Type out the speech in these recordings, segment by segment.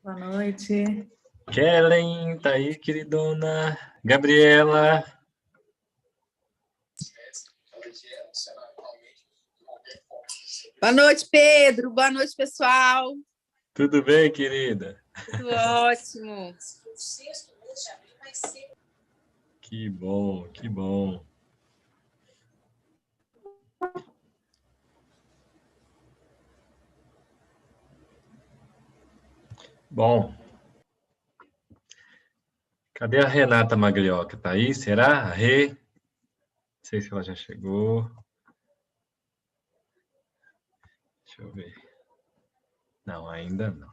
Boa noite. Kellen, tá aí, queridona. Gabriela. Boa noite, Pedro. Boa noite, pessoal. Tudo bem, querida? Tudo ótimo. Que bom, que bom. Bom. Cadê a Renata Maglioca? Tá aí? Será? A Rê? Não sei se ela já chegou. Deixa eu ver. Não, ainda não.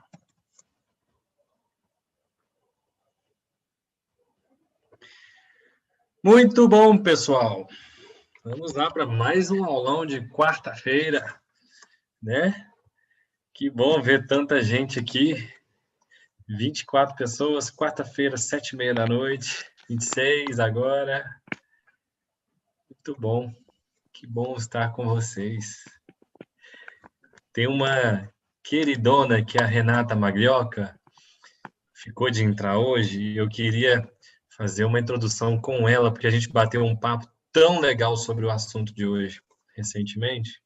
Muito bom, pessoal. Vamos lá para mais um aulão de quarta-feira, né? Que bom ver tanta gente aqui. 24 pessoas, quarta-feira, 7h30 da noite, 26 agora. Muito bom. Que bom estar com vocês. Tem uma queridona que é a Renata Maglioca, ficou de entrar hoje e eu queria fazer uma introdução com ela, porque a gente bateu um papo tão legal sobre o assunto de hoje recentemente,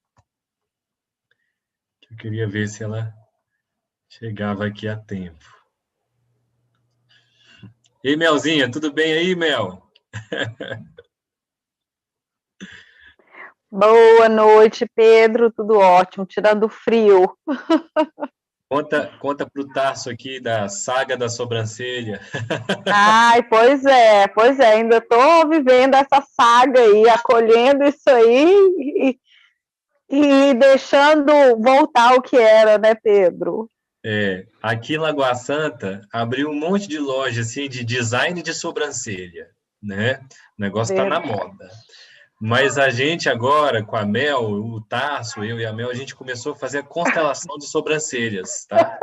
que eu queria ver se ela chegava aqui a tempo. Ei, Melzinha, tudo bem aí, Mel? Boa noite, Pedro. Tudo ótimo, tirando o frio. Conta pro Tarso aqui da saga da sobrancelha. Ai, pois é, ainda estou vivendo essa saga aí, acolhendo isso aí e deixando voltar ao que era, né, Pedro? Aqui em Lagoa Santa abriu um monte de loja assim, de design de sobrancelha, né? O negócio está na moda. Mas a gente agora, com a Mel, o Tarso, eu e a Mel, a gente começou a fazer a constelação de sobrancelhas, tá?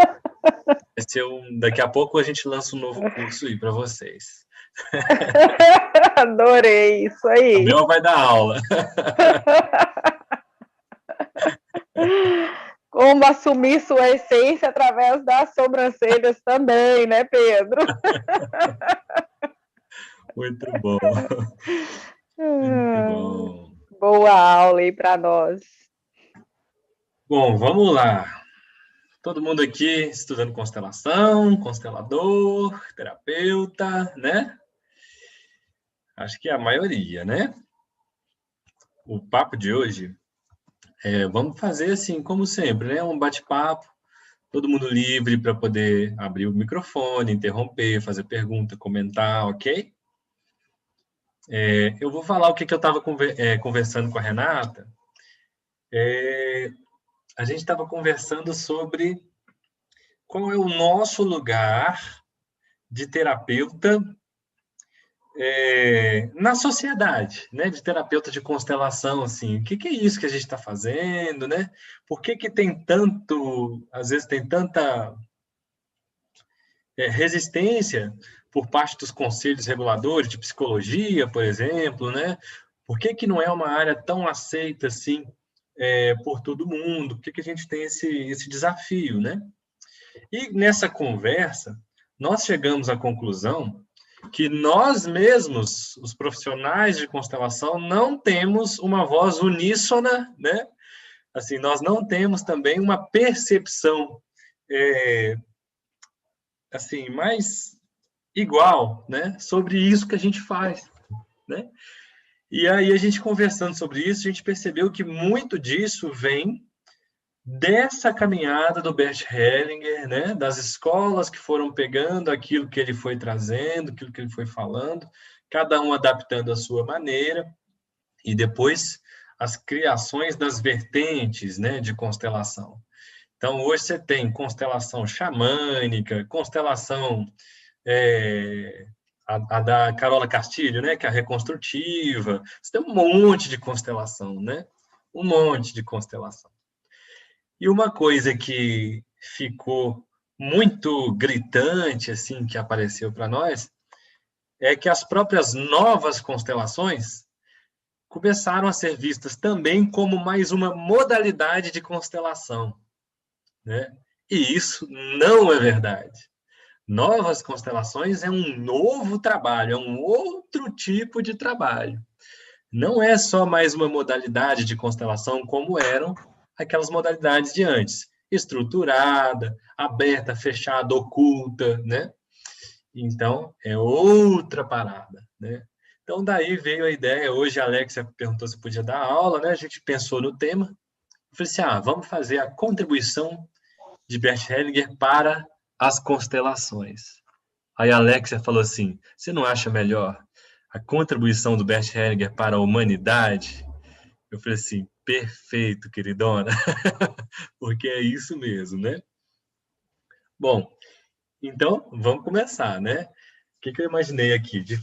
Daqui a pouco a gente lança um novo curso aí para vocês. Adorei, isso aí. A Mel vai dar aula. Como assumir sua essência através das sobrancelhas também, né, Pedro? Muito bom. Muito bom. Boa aula aí para nós. Bom, vamos lá. Todo mundo aqui estudando constelação, constelador, terapeuta, né? Acho que é a maioria, né? O papo de hoje, vamos fazer assim, como sempre, né? Um bate-papo, todo mundo livre para poder abrir o microfone, interromper, fazer pergunta, comentar, ok? Eu vou falar o que eu estava conversando com a Renata. A gente estava conversando sobre qual é o nosso lugar de terapeuta na sociedade, né? De terapeuta de constelação, assim. O que é isso que a gente está fazendo, né? Por que tem tanto, às vezes tem tanta resistência por parte dos conselhos reguladores de psicologia, por exemplo, né? Por que não é uma área tão aceita assim por todo mundo? Por que a gente tem esse desafio, né? E nessa conversa, nós chegamos à conclusão que nós mesmos, os profissionais de constelação, não temos uma voz uníssona, né? Assim, nós não temos também uma percepção assim, mais igual, né? Sobre isso que a gente faz, né? E aí a gente conversando sobre isso, a gente percebeu que muito disso vem dessa caminhada do Bert Hellinger, né? Das escolas que foram pegando aquilo que ele foi trazendo, aquilo que ele foi falando, cada um adaptando a sua maneira, e depois as criações das vertentes, né, de constelação. Então, hoje você tem constelação xamânica, constelação a da Carola Castilho, né, que é a reconstrutiva. Você tem um monte de constelação, né? Um monte de constelação. E uma coisa que ficou muito gritante, assim, que apareceu para nós, é que as próprias novas constelações começaram a ser vistas também como mais uma modalidade de constelação, né? E isso não é verdade, Novas constelações é um novo trabalho, é um outro tipo de trabalho. Não é só mais uma modalidade de constelação como eram aquelas modalidades de antes. Estruturada, aberta, fechada, oculta, né? Então, é outra parada, né? Então, daí veio a ideia. Hoje a Alexia perguntou se podia dar aula, né? A gente pensou no tema. Eu falei assim, vamos fazer a contribuição de Bert Hellinger para as constelações. Aí a Alexia falou assim, você não acha melhor a contribuição do Bert Hellinger para a humanidade? Eu falei assim, perfeito, queridona, porque é isso mesmo, né? Bom, então vamos começar, né? O que eu imaginei aqui? De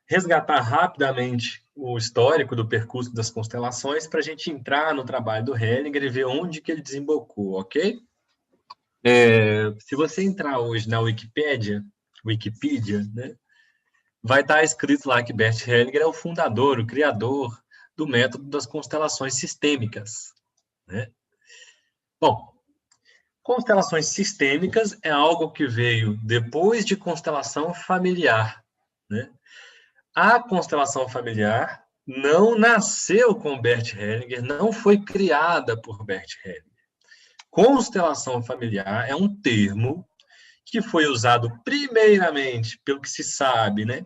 resgatar rapidamente o histórico do percurso das constelações para a gente entrar no trabalho do Hellinger e ver onde que ele desembocou, ok? Se você entrar hoje na Wikipedia, né, vai estar escrito lá que Bert Hellinger é o fundador, o criador do método das constelações sistêmicas, né? Bom, constelações sistêmicas é algo que veio depois de constelação familiar, né? A constelação familiar não nasceu com Bert Hellinger, não foi criada por Bert Hellinger. Constelação familiar é um termo que foi usado primeiramente, pelo que se sabe, né?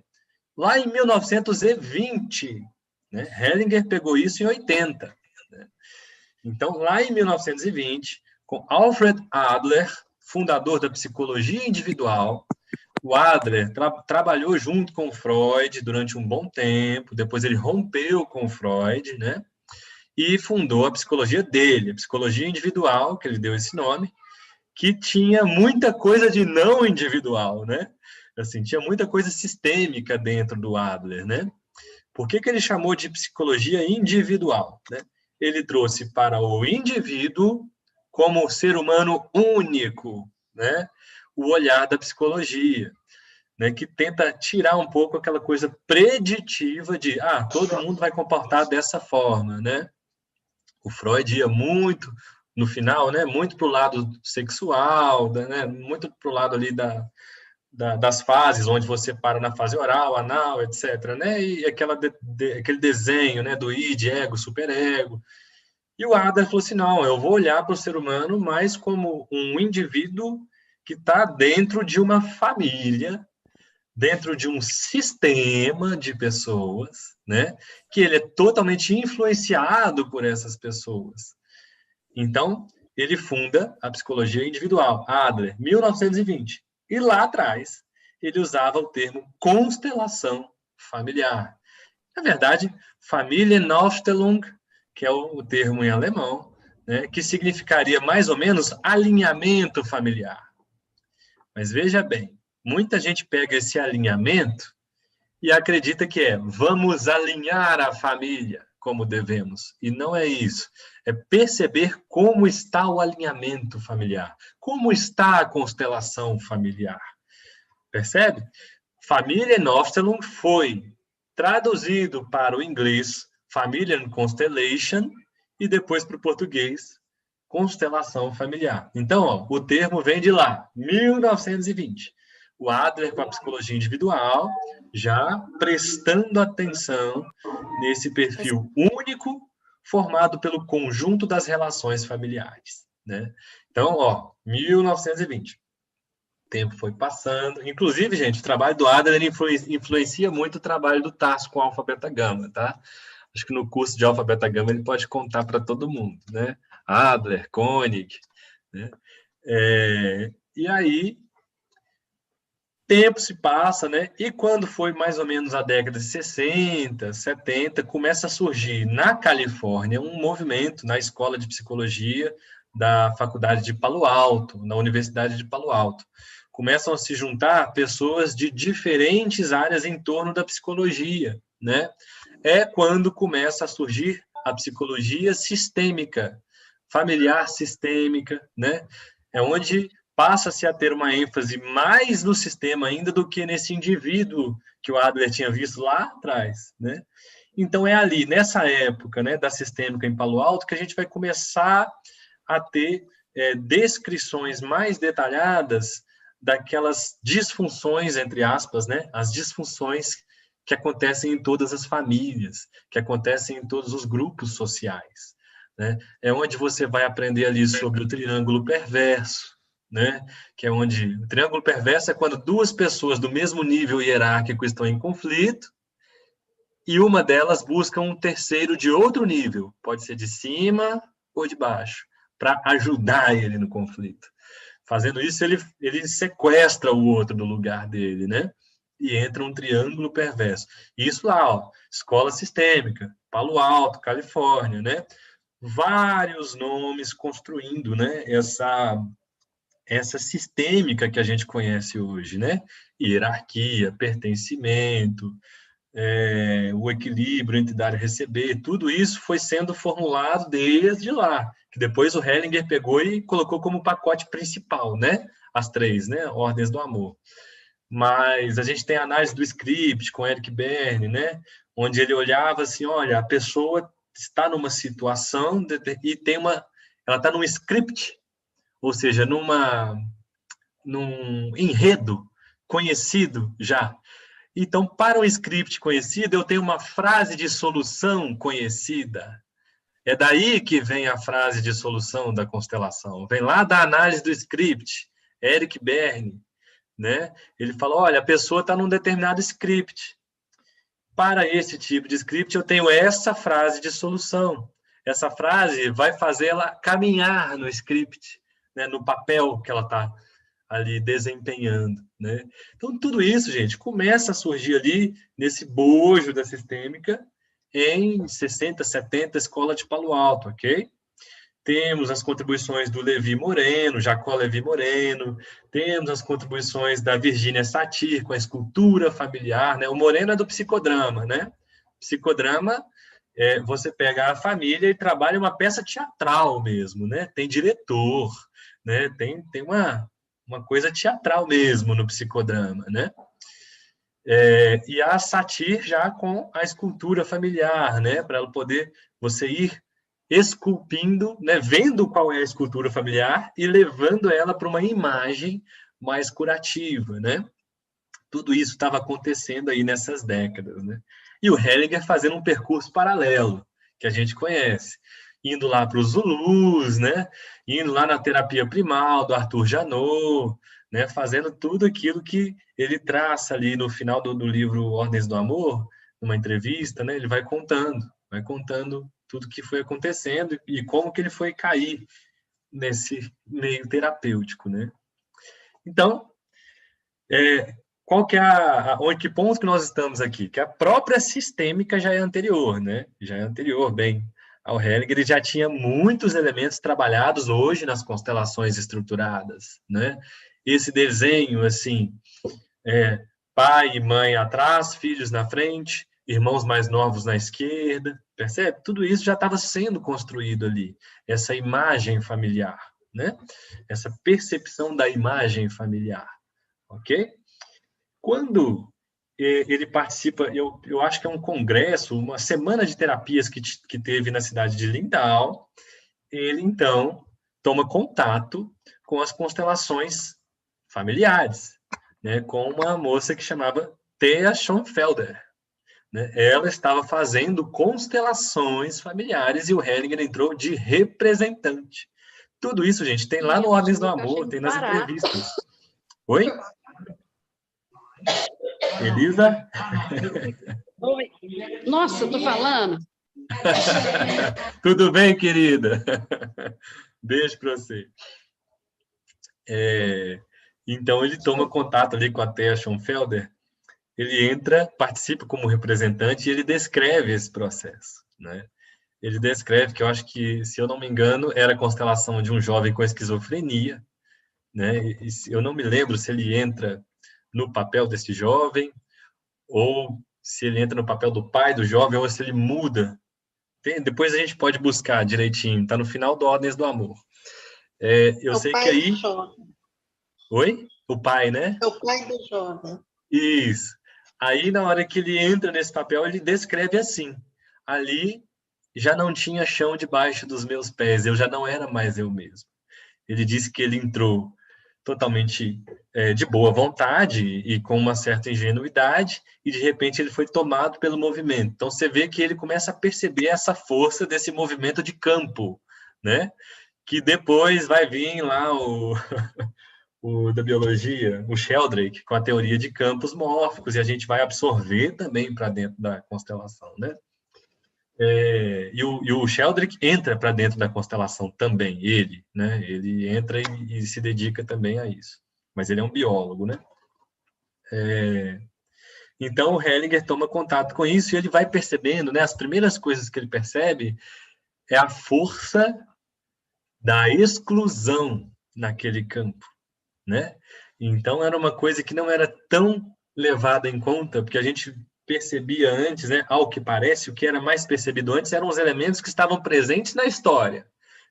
Lá em 1920, né? Hellinger pegou isso em 80. Né? Então, lá em 1920, com Alfred Adler, fundador da psicologia individual, o Adler trabalhou junto com Freud durante um bom tempo, depois ele rompeu com Freud, né? E fundou a psicologia dele, a psicologia individual, que ele deu esse nome, que tinha muita coisa de não individual, né? Assim, tinha muita coisa sistêmica dentro do Adler, né? Por que ele chamou de psicologia individual, né? Ele trouxe para o indivíduo como ser humano único, né? O olhar da psicologia, né? Que tenta tirar um pouco aquela coisa preditiva de, todo mundo vai comportar dessa forma, né? O Freud ia muito, no final, né? Muito para o lado sexual, né? Muito para o lado ali das fases, onde você para na fase oral, anal, etc., né? E aquele desenho, né? Do id, ego, superego. E o Adler falou assim, não, eu vou olhar para o ser humano mais como um indivíduo que está dentro de uma família, dentro de um sistema de pessoas, né? Que ele é totalmente influenciado por essas pessoas. Então, ele funda a psicologia individual, Adler, 1920. E lá atrás, ele usava o termo constelação familiar. Na verdade, Familienaufstellung, que é o termo em alemão, né, que significaria mais ou menos alinhamento familiar. Mas veja bem, muita gente pega esse alinhamento e acredita que vamos alinhar a família como devemos. E não é isso. É perceber como está o alinhamento familiar, como está a constelação familiar. Percebe? Familienaufstellung foi traduzido para o inglês Familiar Constellation e depois para o português constelação familiar. Então, o termo vem de lá, 1920. O Adler com a psicologia individual, já prestando atenção nesse perfil único formado pelo conjunto das relações familiares, né? Então, 1920. O tempo foi passando. Inclusive, gente, o trabalho do Adler influencia muito o trabalho do Tarso com Alfa Beta Gama, tá? Acho que no curso de Alfa Beta Gama ele pode contar para todo mundo, né? Adler, Koenig, né? E aí, tempo se passa, né? E quando foi mais ou menos a década de 60, 70, começa a surgir na Califórnia um movimento na Escola de Psicologia da Faculdade de Palo Alto, na Universidade de Palo Alto. Começam a se juntar pessoas de diferentes áreas em torno da psicologia, né? É quando começa a surgir a psicologia sistêmica, familiar sistêmica, né? É onde passa-se a ter uma ênfase mais no sistema ainda do que nesse indivíduo que o Adler tinha visto lá atrás, né? Então, é ali, nessa época, né, da sistêmica em Palo Alto, que a gente vai começar a ter descrições mais detalhadas daquelas disfunções, entre aspas, né? As disfunções que acontecem em todas as famílias, que acontecem em todos os grupos sociais, né? É onde você vai aprender ali sobre o triângulo perverso, né? Que é onde o triângulo perverso é quando duas pessoas do mesmo nível hierárquico estão em conflito e uma delas busca um terceiro de outro nível, pode ser de cima ou de baixo, para ajudar ele no conflito. Fazendo isso, ele sequestra o outro do lugar dele, né? E entra um triângulo perverso. Isso lá, ó, escola sistêmica, Palo Alto, Califórnia, né? Vários nomes construindo, né? Essa sistêmica que a gente conhece hoje, né? Hierarquia, pertencimento, o equilíbrio entre dar e receber, tudo isso foi sendo formulado desde lá, que depois o Hellinger pegou e colocou como pacote principal, né? As três, né? Ordens do amor. Mas a gente tem a análise do script com Eric Berne, né? Onde ele olhava assim, olha, a pessoa está numa situação e ela está num script, ou seja, num enredo conhecido já. Então, para um script conhecido, eu tenho uma frase de solução conhecida. É daí que vem a frase de solução da constelação. Vem lá da análise do script, Eric Berne, né? Ele fala, olha, a pessoa está num determinado script. Para esse tipo de script, eu tenho essa frase de solução. Essa frase vai fazer ela caminhar no script, né? No papel que ela está ali desempenhando, né? Então, tudo isso, gente, começa a surgir ali nesse bojo da sistêmica em 60, 70, escola de Palo Alto, ok? Temos as contribuições do Levi Moreno, Jacó Levi Moreno, temos as contribuições da Virginia Satir com a escultura familiar, né? O Moreno é do psicodrama, né? Psicodrama, você pega a família e trabalha uma peça teatral mesmo, né? Tem diretor, né? Tem uma coisa teatral mesmo no psicodrama, né? E a Satir já com a escultura familiar, né? Para poder você ir esculpindo, né? Vendo qual é a escultura familiar e levando ela para uma imagem mais curativa, né? Tudo isso estava acontecendo aí nessas décadas, né? E o Hellinger fazendo um percurso paralelo, que a gente conhece, indo lá para os Zulus, né? Indo lá na terapia primal do Arthur Janot, né? Fazendo tudo aquilo que ele traça ali no final do livro Ordens do Amor, numa entrevista, né? Ele vai contando tudo que foi acontecendo e como que ele foi cair nesse meio terapêutico, né? Então, qual que é que ponto que nós estamos aqui? Que a própria sistêmica já é anterior, né? Já é anterior, bem, ao Hellinger, ele já tinha muitos elementos trabalhados hoje nas constelações estruturadas, né? Esse desenho, assim, pai e mãe atrás, filhos na frente, irmãos mais novos na esquerda, percebe? Tudo isso já estava sendo construído ali, essa imagem familiar, né? Essa percepção da imagem familiar, ok? Quando ele participa, eu acho que é um congresso, uma semana de terapias que teve na cidade de Lindau, ele, então, toma contato com as constelações familiares, né, com uma moça que chamava Thea Schoenfelder. Né? Ela estava fazendo constelações familiares e o Hellinger entrou de representante. Tudo isso, gente, tem lá no Ordens do Amor, tem nas entrevistas. Oi? Elisa? Oi. Nossa, eu tô falando. Tudo bem, querida? Beijo para você. Então, ele toma contato ali com a Thea Schoenfelder, ele entra, participa como representante e ele descreve esse processo, né? Ele descreve que eu acho que, se eu não me engano, era a constelação de um jovem com esquizofrenia, né? E eu não me lembro se ele entra no papel desse jovem ou se ele entra no papel do pai do jovem ou se ele muda. Depois a gente pode buscar direitinho, tá no final do Ordens do Amor. Eu sei que aí... Oi? O pai, né? É o pai do jovem. Isso. Aí, na hora que ele entra nesse papel, ele descreve assim: ali já não tinha chão debaixo dos meus pés, eu já não era mais eu mesmo. Ele disse que ele entrou totalmente de boa vontade e com uma certa ingenuidade, e de repente ele foi tomado pelo movimento. Então você vê que ele começa a perceber essa força desse movimento de campo, né? Que depois vai vir lá o da biologia, o Sheldrake, com a teoria de campos mórficos, e a gente vai absorver também para dentro da constelação, né? E o Sheldrake entra para dentro da constelação também, né? Ele entra e se dedica também a isso. Mas ele é um biólogo, né? Então o Hellinger toma contato com isso e ele vai percebendo, né? As primeiras coisas que ele percebe é a força da exclusão naquele campo, né? Então era uma coisa que não era tão levada em conta, porque a gente percebia antes, né, ao que parece, o que era mais percebido antes eram os elementos que estavam presentes na história.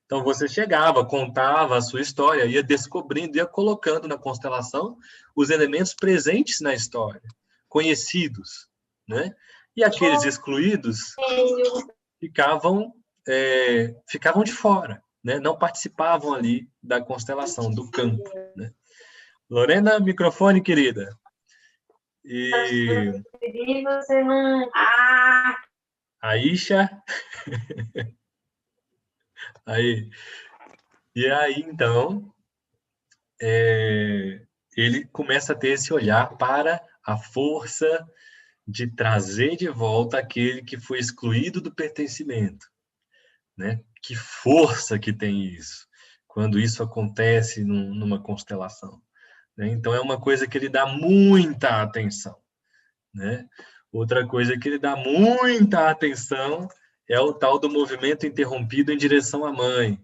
Então você chegava, contava a sua história, ia descobrindo, ia colocando na constelação os elementos presentes na história, conhecidos, né? E aqueles excluídos ficavam de fora, né? Não participavam ali da constelação, do campo, né? Lorena, microfone, querida. E você não... Aisha. Aí. E aí, então, ele começa a ter esse olhar para a força de trazer de volta aquele que foi excluído do pertencimento, né? Que força que tem isso, quando isso acontece numa constelação, né? Então, é uma coisa que ele dá muita atenção, né? Outra coisa que ele dá muita atenção é o tal do movimento interrompido em direção à mãe.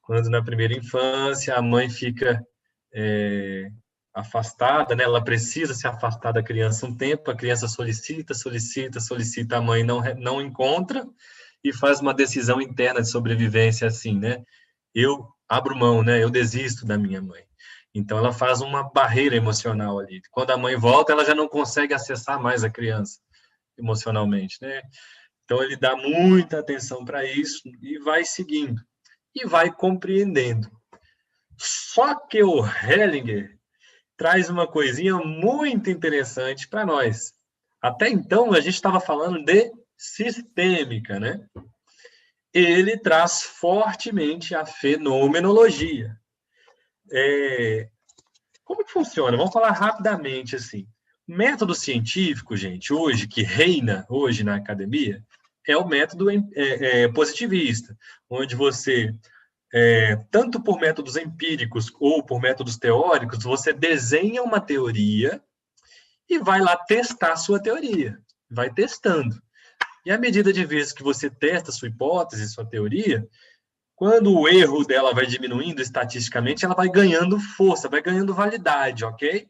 Quando na primeira infância a mãe fica afastada, né? Ela precisa se afastar da criança um tempo, a criança solicita, a mãe não encontra e faz uma decisão interna de sobrevivência assim, né? Eu abro mão, né? Eu desisto da minha mãe. Então ela faz uma barreira emocional ali. Quando a mãe volta, ela já não consegue acessar mais a criança emocionalmente, né? Então ele dá muita atenção para isso e vai seguindo e vai compreendendo. Só que o Hellinger traz uma coisinha muito interessante para nós. Até então a gente estava falando de sistêmica, né? Ele traz fortemente a fenomenologia. Como que funciona? Vamos falar rapidamente assim. O método científico, gente, hoje, que reina hoje na academia, é o método positivista, onde você, tanto por métodos empíricos ou por métodos teóricos, você desenha uma teoria e vai lá testar a sua teoria. Vai testando. E à medida de vezes que você testa a sua hipótese, sua teoria, quando o erro dela vai diminuindo estatisticamente, ela vai ganhando força, vai ganhando validade, ok?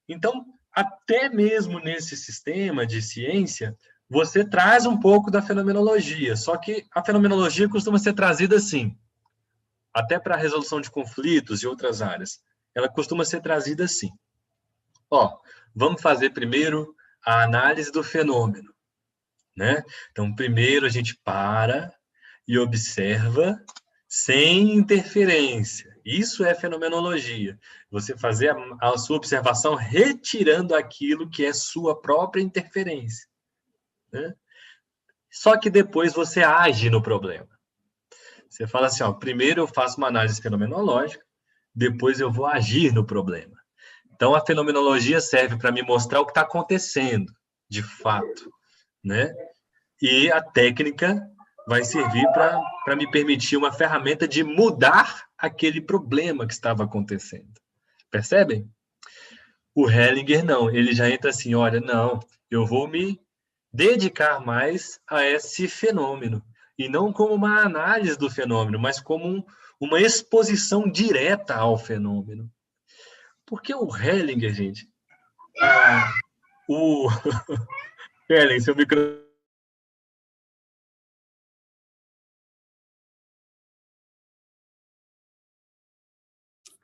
Então, até mesmo nesse sistema de ciência, você traz um pouco da fenomenologia, só que a fenomenologia costuma ser trazida assim, até para a resolução de conflitos e outras áreas. Ela costuma ser trazida assim. Vamos fazer primeiro a análise do fenômeno, né? Então, primeiro a gente para e observa sem interferência. Isso é fenomenologia. Você fazer a sua observação retirando aquilo que é sua própria interferência, né? Só que depois você age no problema. Você fala assim, primeiro eu faço uma análise fenomenológica, depois eu vou agir no problema. Então, a fenomenologia serve para me mostrar o que está acontecendo, de fato, né? E a técnica vai servir para me permitir uma ferramenta de mudar aquele problema que estava acontecendo. Percebem? O Hellinger não, ele já entra assim, olha, não, eu vou me dedicar mais a esse fenômeno, e não como uma análise do fenômeno, mas como uma exposição direta ao fenômeno. Porque o Hellinger, gente, Hellinger, seu microfone.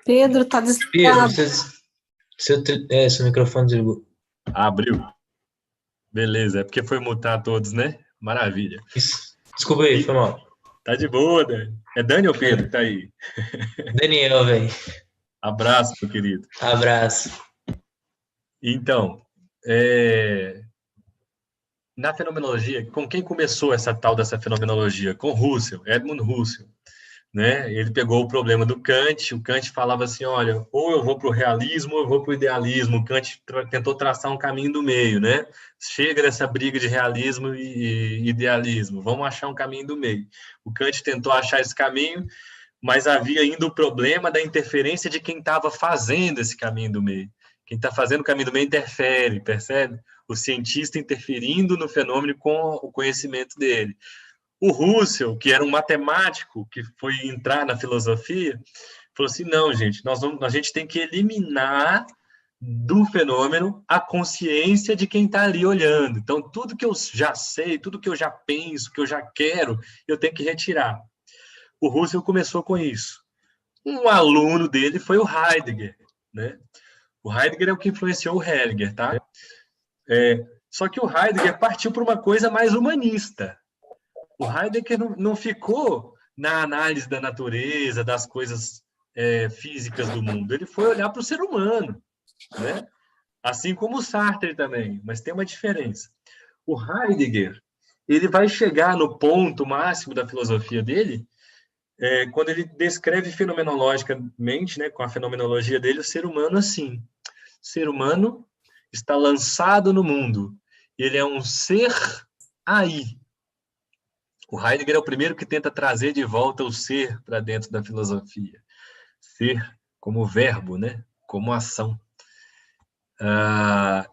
Pedro, tá desligado. Seu microfone desligou. Abriu. Beleza, é porque foi mutar todos, né? Maravilha. Isso. Desculpa aí, foi mal. Tá de boa, Dani. É Dani ou Pedro que tá aí? Daniel, velho. Abraço, meu querido. Abraço. Então, na fenomenologia, com quem começou essa tal dessa fenomenologia? Com Husserl, Edmund Husserl. Né? Ele pegou o problema do Kant, o Kant falava assim, olha, ou eu vou para o realismo ou eu vou para o idealismo. O Kant tentou traçar um caminho do meio, né? Chega dessa briga de realismo e idealismo, vamos achar um caminho do meio. O Kant tentou achar esse caminho, mas havia ainda o problema da interferência de quem estava fazendo esse caminho do meio. Quem está fazendo o caminho do meio interfere, percebe? O cientista interferindo no fenômeno com o conhecimento dele. O Husserl, que era um matemático que foi entrar na filosofia, falou assim, não, gente, a gente tem que eliminar do fenômeno a consciência de quem está ali olhando. Então, tudo que eu já sei, tudo que eu já penso, que eu já quero, eu tenho que retirar. O Husserl começou com isso. Um aluno dele foi o Heidegger, né? O Heidegger é o que influenciou o Hellinger, tá? Só que o Heidegger partiu para uma coisa mais humanista. O Heidegger não ficou na análise da natureza, das coisas físicas do mundo. Ele foi olhar para o ser humano, né? Assim como o Sartre também, mas tem uma diferença. O Heidegger, ele vai chegar no ponto máximo da filosofia dele quando ele descreve fenomenologicamente, né, com a fenomenologia dele, o ser humano assim. O ser humano está lançado no mundo. Ele é um ser aí. O Heidegger é o primeiro que tenta trazer de volta o ser para dentro da filosofia. Ser como verbo, né? Como ação.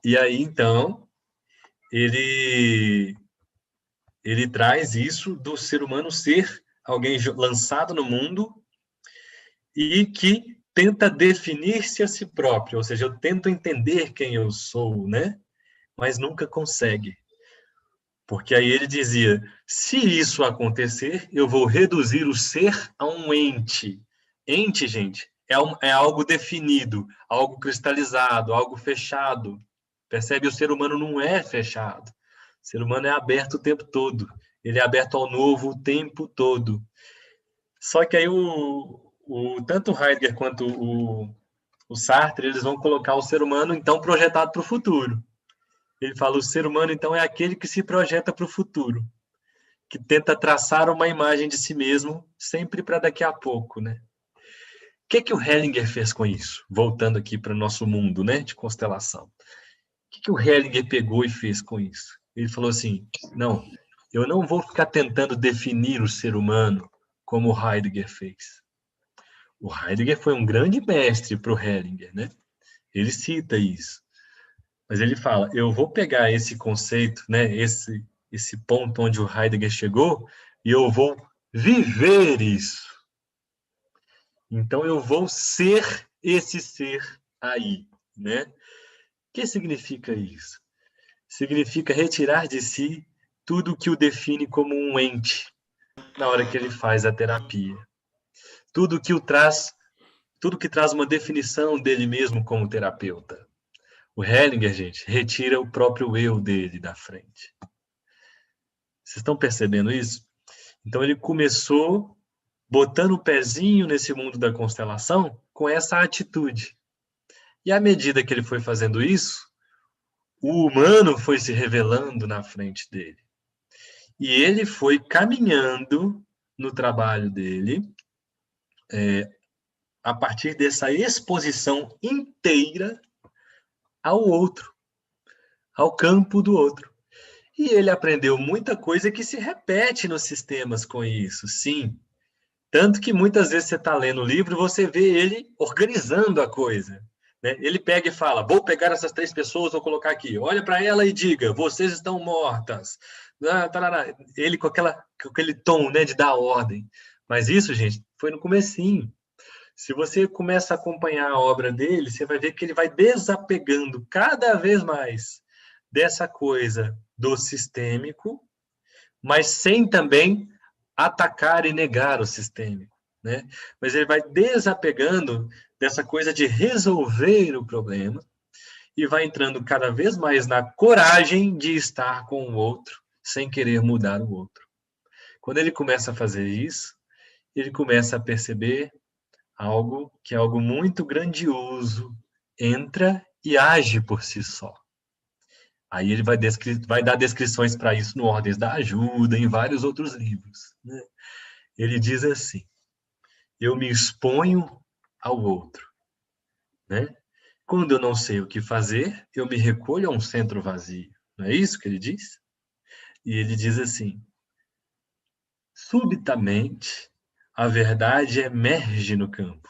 E aí, então, ele traz isso do ser humano ser alguém lançado no mundo e que tenta definir-se a si próprio. Ou seja, eu tento entender quem eu sou, né? Mas nunca consegue. Porque aí ele dizia, se isso acontecer, eu vou reduzir o ser a um ente. Ente, gente, é algo definido, algo cristalizado, algo fechado. Percebe? O ser humano não é fechado. O ser humano é aberto o tempo todo. Ele é aberto ao novo o tempo todo. Só que aí tanto o Heidegger quanto o Sartre, eles vão colocar o ser humano, então, projetado para o futuro. Ele fala, o ser humano, então, é aquele que se projeta para o futuro, que tenta traçar uma imagem de si mesmo, sempre para daqui a pouco, né? O que o Hellinger fez com isso? Voltando aqui para o nosso mundo, né, de constelação. O que o Hellinger pegou e fez com isso? Ele falou assim, não, eu não vou ficar tentando definir o ser humano como o Heidegger fez. O Heidegger foi um grande mestre para o Hellinger, né? Ele cita isso. Mas ele fala, eu vou pegar esse conceito, né, esse ponto onde o Heidegger chegou, e eu vou viver isso. Então, eu vou ser esse ser aí, né? O que significa isso? Significa retirar de si tudo que o define como um ente na hora que ele faz a terapia. Tudo que traz uma definição dele mesmo como terapeuta. O Hellinger, gente, retira o próprio eu dele da frente. Vocês estão percebendo isso? Então, ele começou botando o pezinho nesse mundo da constelação com essa atitude. E à medida que ele foi fazendo isso, o humano foi se revelando na frente dele. E ele foi caminhando no trabalho dele a partir dessa exposição inteira ao outro, ao campo do outro. E ele aprendeu muita coisa que se repete nos sistemas com isso, sim. Tanto que muitas vezes você está lendo o livro e você vê ele organizando a coisa. Né? Ele pega e fala, vou pegar essas 3 pessoas, vou colocar aqui. Olha para ela e diga, vocês estão mortas. Ele com aquele tom, né, de dar ordem. Mas isso, gente, foi no comecinho. Se você começa a acompanhar a obra dele, você vai ver que ele vai desapegando cada vez mais dessa coisa do sistêmico, mas sem também atacar e negar o sistêmico, né? Mas ele vai desapegando dessa coisa de resolver o problema e vai entrando cada vez mais na coragem de estar com o outro, sem querer mudar o outro. Quando ele começa a fazer isso, ele começa a perceber algo que é algo muito grandioso, entra e age por si só. Aí ele vai dar descrições para isso no Ordens da Ajuda, em vários outros livros, né? Ele diz assim: eu me exponho ao outro, né? Quando eu não sei o que fazer, eu me recolho a um centro vazio. Não é isso que ele diz? E ele diz assim: subitamente, a verdade emerge no campo.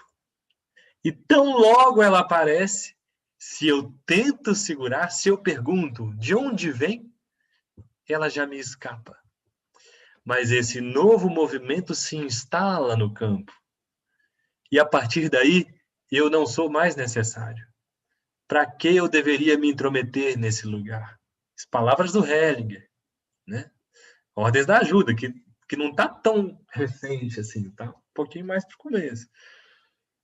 E tão logo ela aparece, se eu tento segurar, se eu pergunto de onde vem, ela já me escapa. Mas esse novo movimento se instala no campo. E a partir daí, eu não sou mais necessário. Para que eu deveria me intrometer nesse lugar? As palavras do Hellinger, né? Ordens da Ajuda, que não está tão recente assim, está um pouquinho mais para o começo.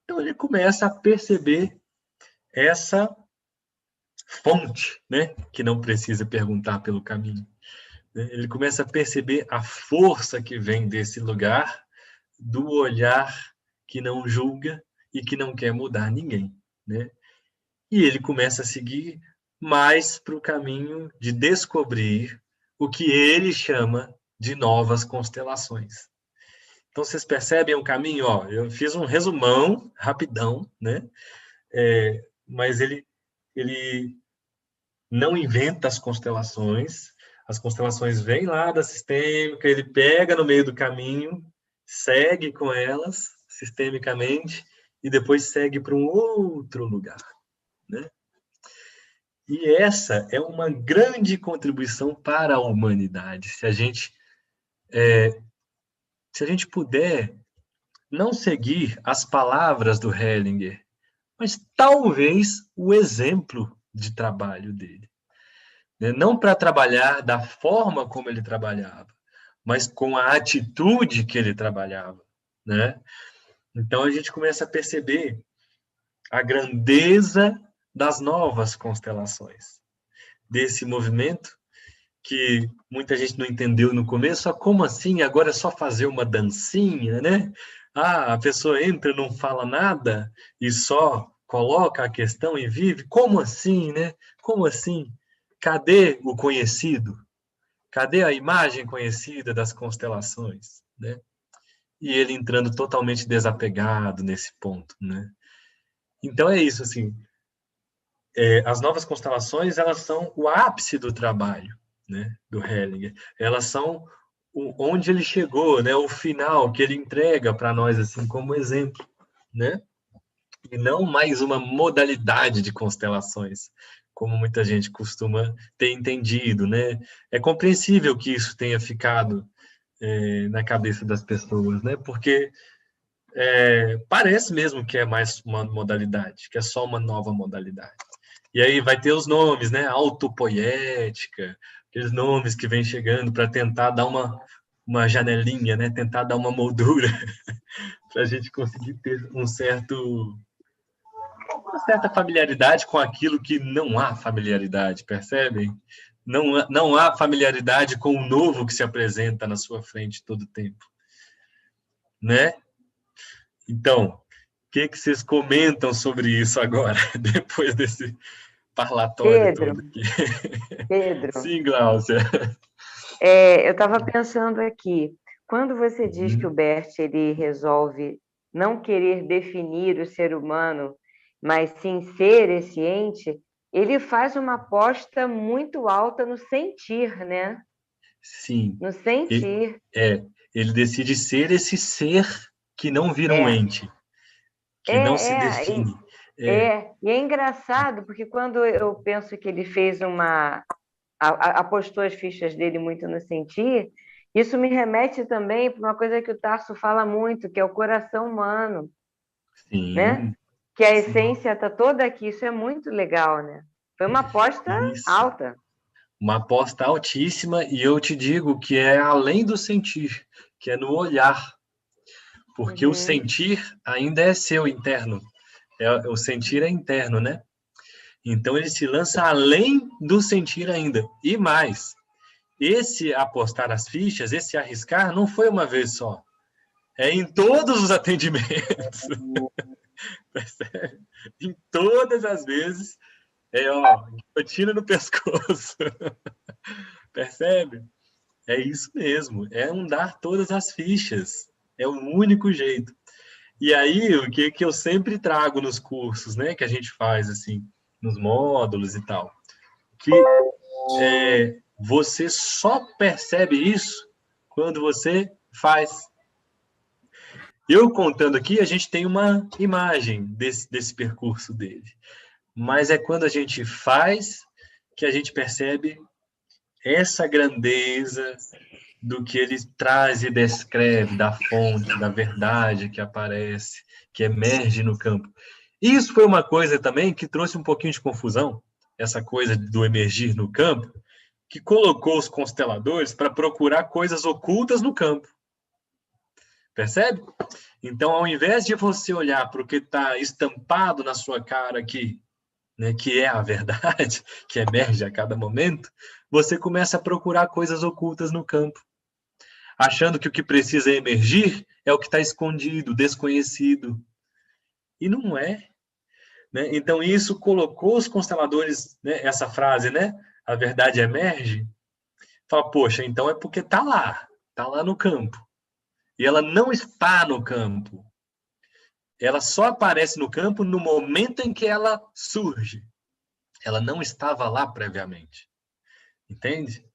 Então ele começa a perceber essa fonte, né, que não precisa perguntar pelo caminho. Ele começa a perceber a força que vem desse lugar, do olhar que não julga e que não quer mudar ninguém, né? E ele começa a seguir mais para o caminho de descobrir o que ele chama de novas constelações. Então, vocês percebem o caminho? Ó, eu fiz um resumão, rapidão, né? Mas ele não inventa as constelações vêm lá da sistêmica, ele pega no meio do caminho, segue com elas, sistemicamente, e depois segue para um outro lugar, né? E essa é uma grande contribuição para a humanidade, se a gente puder não seguir as palavras do Hellinger, mas talvez o exemplo de trabalho dele. Não para trabalhar da forma como ele trabalhava, mas com a atitude que ele trabalhava, né? Então a gente começa a perceber a grandeza das novas constelações, desse movimento que muita gente não entendeu no começo. Como assim? Agora é só fazer uma dancinha, né? A pessoa entra, não fala nada e só coloca a questão e vive. Como assim, né? Como assim? Cadê o conhecido? Cadê a imagem conhecida das constelações, né? E ele entrando totalmente desapegado nesse ponto, né? Então é isso, assim. As novas constelações, elas são o ápice do trabalho, né, do Hellinger. Elas são onde ele chegou, né, o final que ele entrega para nós assim como exemplo, né? E não mais uma modalidade de constelações, como muita gente costuma ter entendido, né? É compreensível que isso tenha ficado na cabeça das pessoas, né? Porque parece mesmo que é mais uma modalidade, que é só uma nova modalidade. E aí vai ter os nomes, né? Autopoética, aqueles nomes que vêm chegando para tentar dar uma janelinha, né? Tentar dar uma moldura para a gente conseguir ter uma certa familiaridade com aquilo que não há familiaridade, percebem? Não há familiaridade com o novo que se apresenta na sua frente todo o tempo, né? Então, o que vocês comentam sobre isso agora, depois desse parlatório todo aqui? Pedro. Sim, Gláucia. Eu estava pensando aqui, quando você diz que o Bert ele resolve não querer definir o ser humano, mas sim ser esse ente, ele faz uma aposta muito alta no sentir, né? Sim. No sentir. Ele decide ser esse ser que não vira um ente, que não se define. E é engraçado, porque quando eu penso que ele fez apostou as fichas dele muito no sentir, isso me remete também para uma coisa que o Tarso fala muito, que é o coração humano. Sim. Né? Que a essência está toda aqui, isso é muito legal, né? Foi uma aposta alta. Uma aposta altíssima, e eu te digo que é além do sentir, que é no olhar. Porque o sentir ainda é seu interno. O sentir é interno, né? Então ele se lança além do sentir ainda. E mais, esse apostar as fichas, esse arriscar, não foi uma vez só. É em todos os atendimentos. Percebe? Em todas as vezes, guilhotina no pescoço. Percebe? É isso mesmo. É um dar todas as fichas. É o único jeito. E aí, o que eu sempre trago nos cursos, né? Que a gente faz, assim, nos módulos e tal. Que você só percebe isso quando você faz. Eu contando aqui, a gente tem uma imagem desse percurso dele. Mas é quando a gente faz que a gente percebe essa grandeza do que ele traz e descreve, da fonte, da verdade que aparece, que emerge no campo. Isso foi uma coisa também que trouxe um pouquinho de confusão, essa coisa do emergir no campo, que colocou os consteladores para procurar coisas ocultas no campo. Percebe? Então, ao invés de você olhar para o que está estampado na sua cara aqui, né, que é a verdade, que emerge a cada momento, você começa a procurar coisas ocultas no campo, achando que o que precisa emergir é o que está escondido, desconhecido. E não é. Né? Então, isso colocou os consteladores, né, essa frase, né? A verdade emerge. Fala, poxa, então é porque está lá no campo. E ela não está no campo. Ela só aparece no campo no momento em que ela surge. Ela não estava lá previamente. Entende?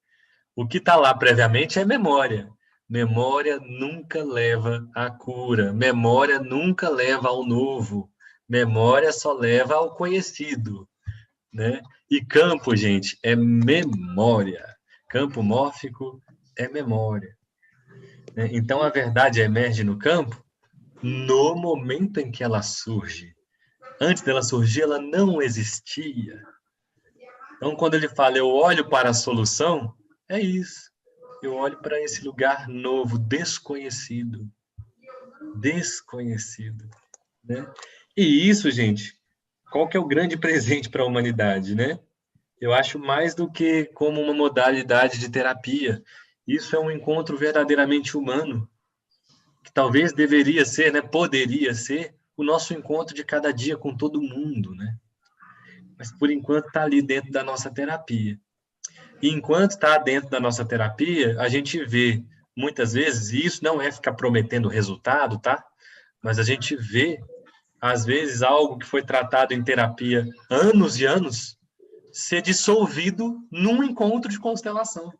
O que está lá previamente é memória. Memória nunca leva à cura. Memória nunca leva ao novo. Memória só leva ao conhecido. Né? E campo, gente, é memória. Campo mórfico é memória. Então, a verdade emerge no campo no momento em que ela surge. Antes dela surgir, ela não existia. Então, quando ele fala, eu olho para a solução, é isso. Eu olho para esse lugar novo, desconhecido. Desconhecido. Né? E isso, gente, qual que é o grande presente para a humanidade, né? Eu acho mais do que como uma modalidade de terapia. Isso é um encontro verdadeiramente humano, que talvez deveria ser, né, poderia ser, o nosso encontro de cada dia com todo mundo, né? Mas, por enquanto, está ali dentro da nossa terapia. E enquanto está dentro da nossa terapia, a gente vê, muitas vezes, e isso não é ficar prometendo resultado, tá? Mas a gente vê, às vezes, algo que foi tratado em terapia anos e anos, ser dissolvido num encontro de constelação.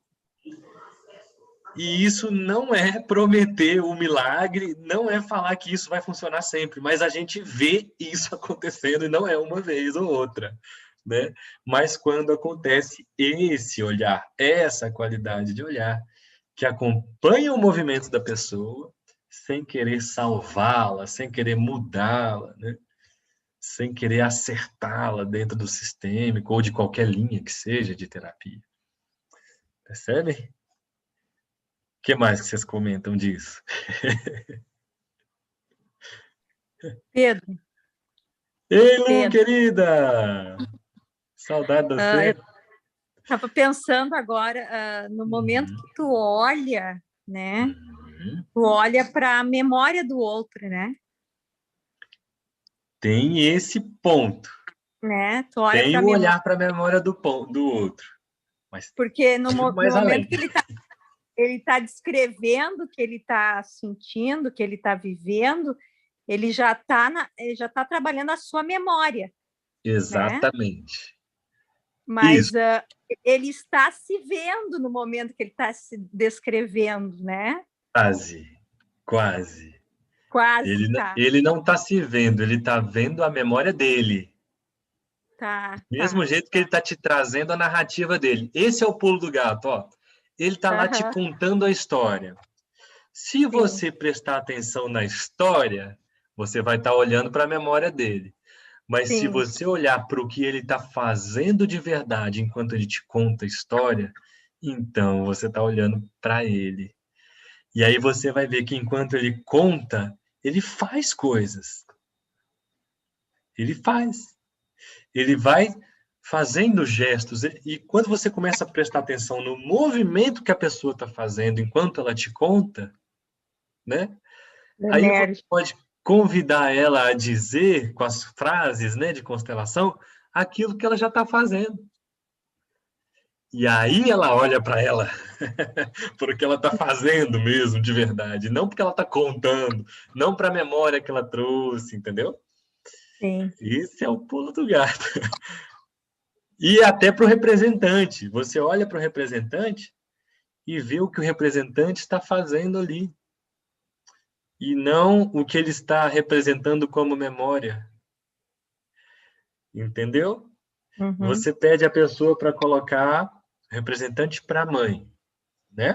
E isso não é prometer o milagre, não é falar que isso vai funcionar sempre, mas a gente vê isso acontecendo e não é uma vez ou outra, né? Mas quando acontece esse olhar, essa qualidade de olhar, que acompanha o movimento da pessoa, sem querer salvá-la, sem querer mudá-la, né? Sem querer acertá-la dentro do sistêmico ou de qualquer linha que seja de terapia. Percebem? O que mais que vocês comentam disso? Pedro. Ei, Lu, querida! Saudade de você. Eu estava pensando agora, no momento que tu olha, né? Tu olha para a memória do outro, né? Tem esse ponto. Né? Tu olha tem o olhar para a memória do outro. Mas porque no momento que ele tá descrevendo o que ele está sentindo, o que ele está vivendo, ele já está trabalhando a sua memória. Exatamente. Né? Mas ele está se vendo no momento que ele está se descrevendo, né? Quase. Tá. Ele não está se vendo, ele está vendo a memória dele. Mesmo jeito que ele está te trazendo a narrativa dele. Esse é o pulo do gato, ó. Ele está lá te contando a história. Se você prestar atenção na história, você vai estar olhando para a memória dele. Mas se você olhar para o que ele está fazendo de verdade enquanto ele te conta a história, então você está olhando para ele. E aí você vai ver que enquanto ele conta, ele faz coisas. Ele faz. Ele vai fazendo gestos. E quando você começa a prestar atenção no movimento que a pessoa está fazendo enquanto ela te conta, né? Aí Emerge. você pode convidar ela a dizer, com as frases, né, de constelação, aquilo que ela já está fazendo. E aí ela olha para ela, porque ela está fazendo mesmo, de verdade. Não porque ela está contando, não para a memória que ela trouxe, entendeu? Sim. Esse é o pulo do gato. E até para o representante. Você olha para o representante e vê o que o representante está fazendo ali. E não o que ele está representando como memória. Entendeu? Uhum. Você pede a pessoa para colocar representante para a mãe, né?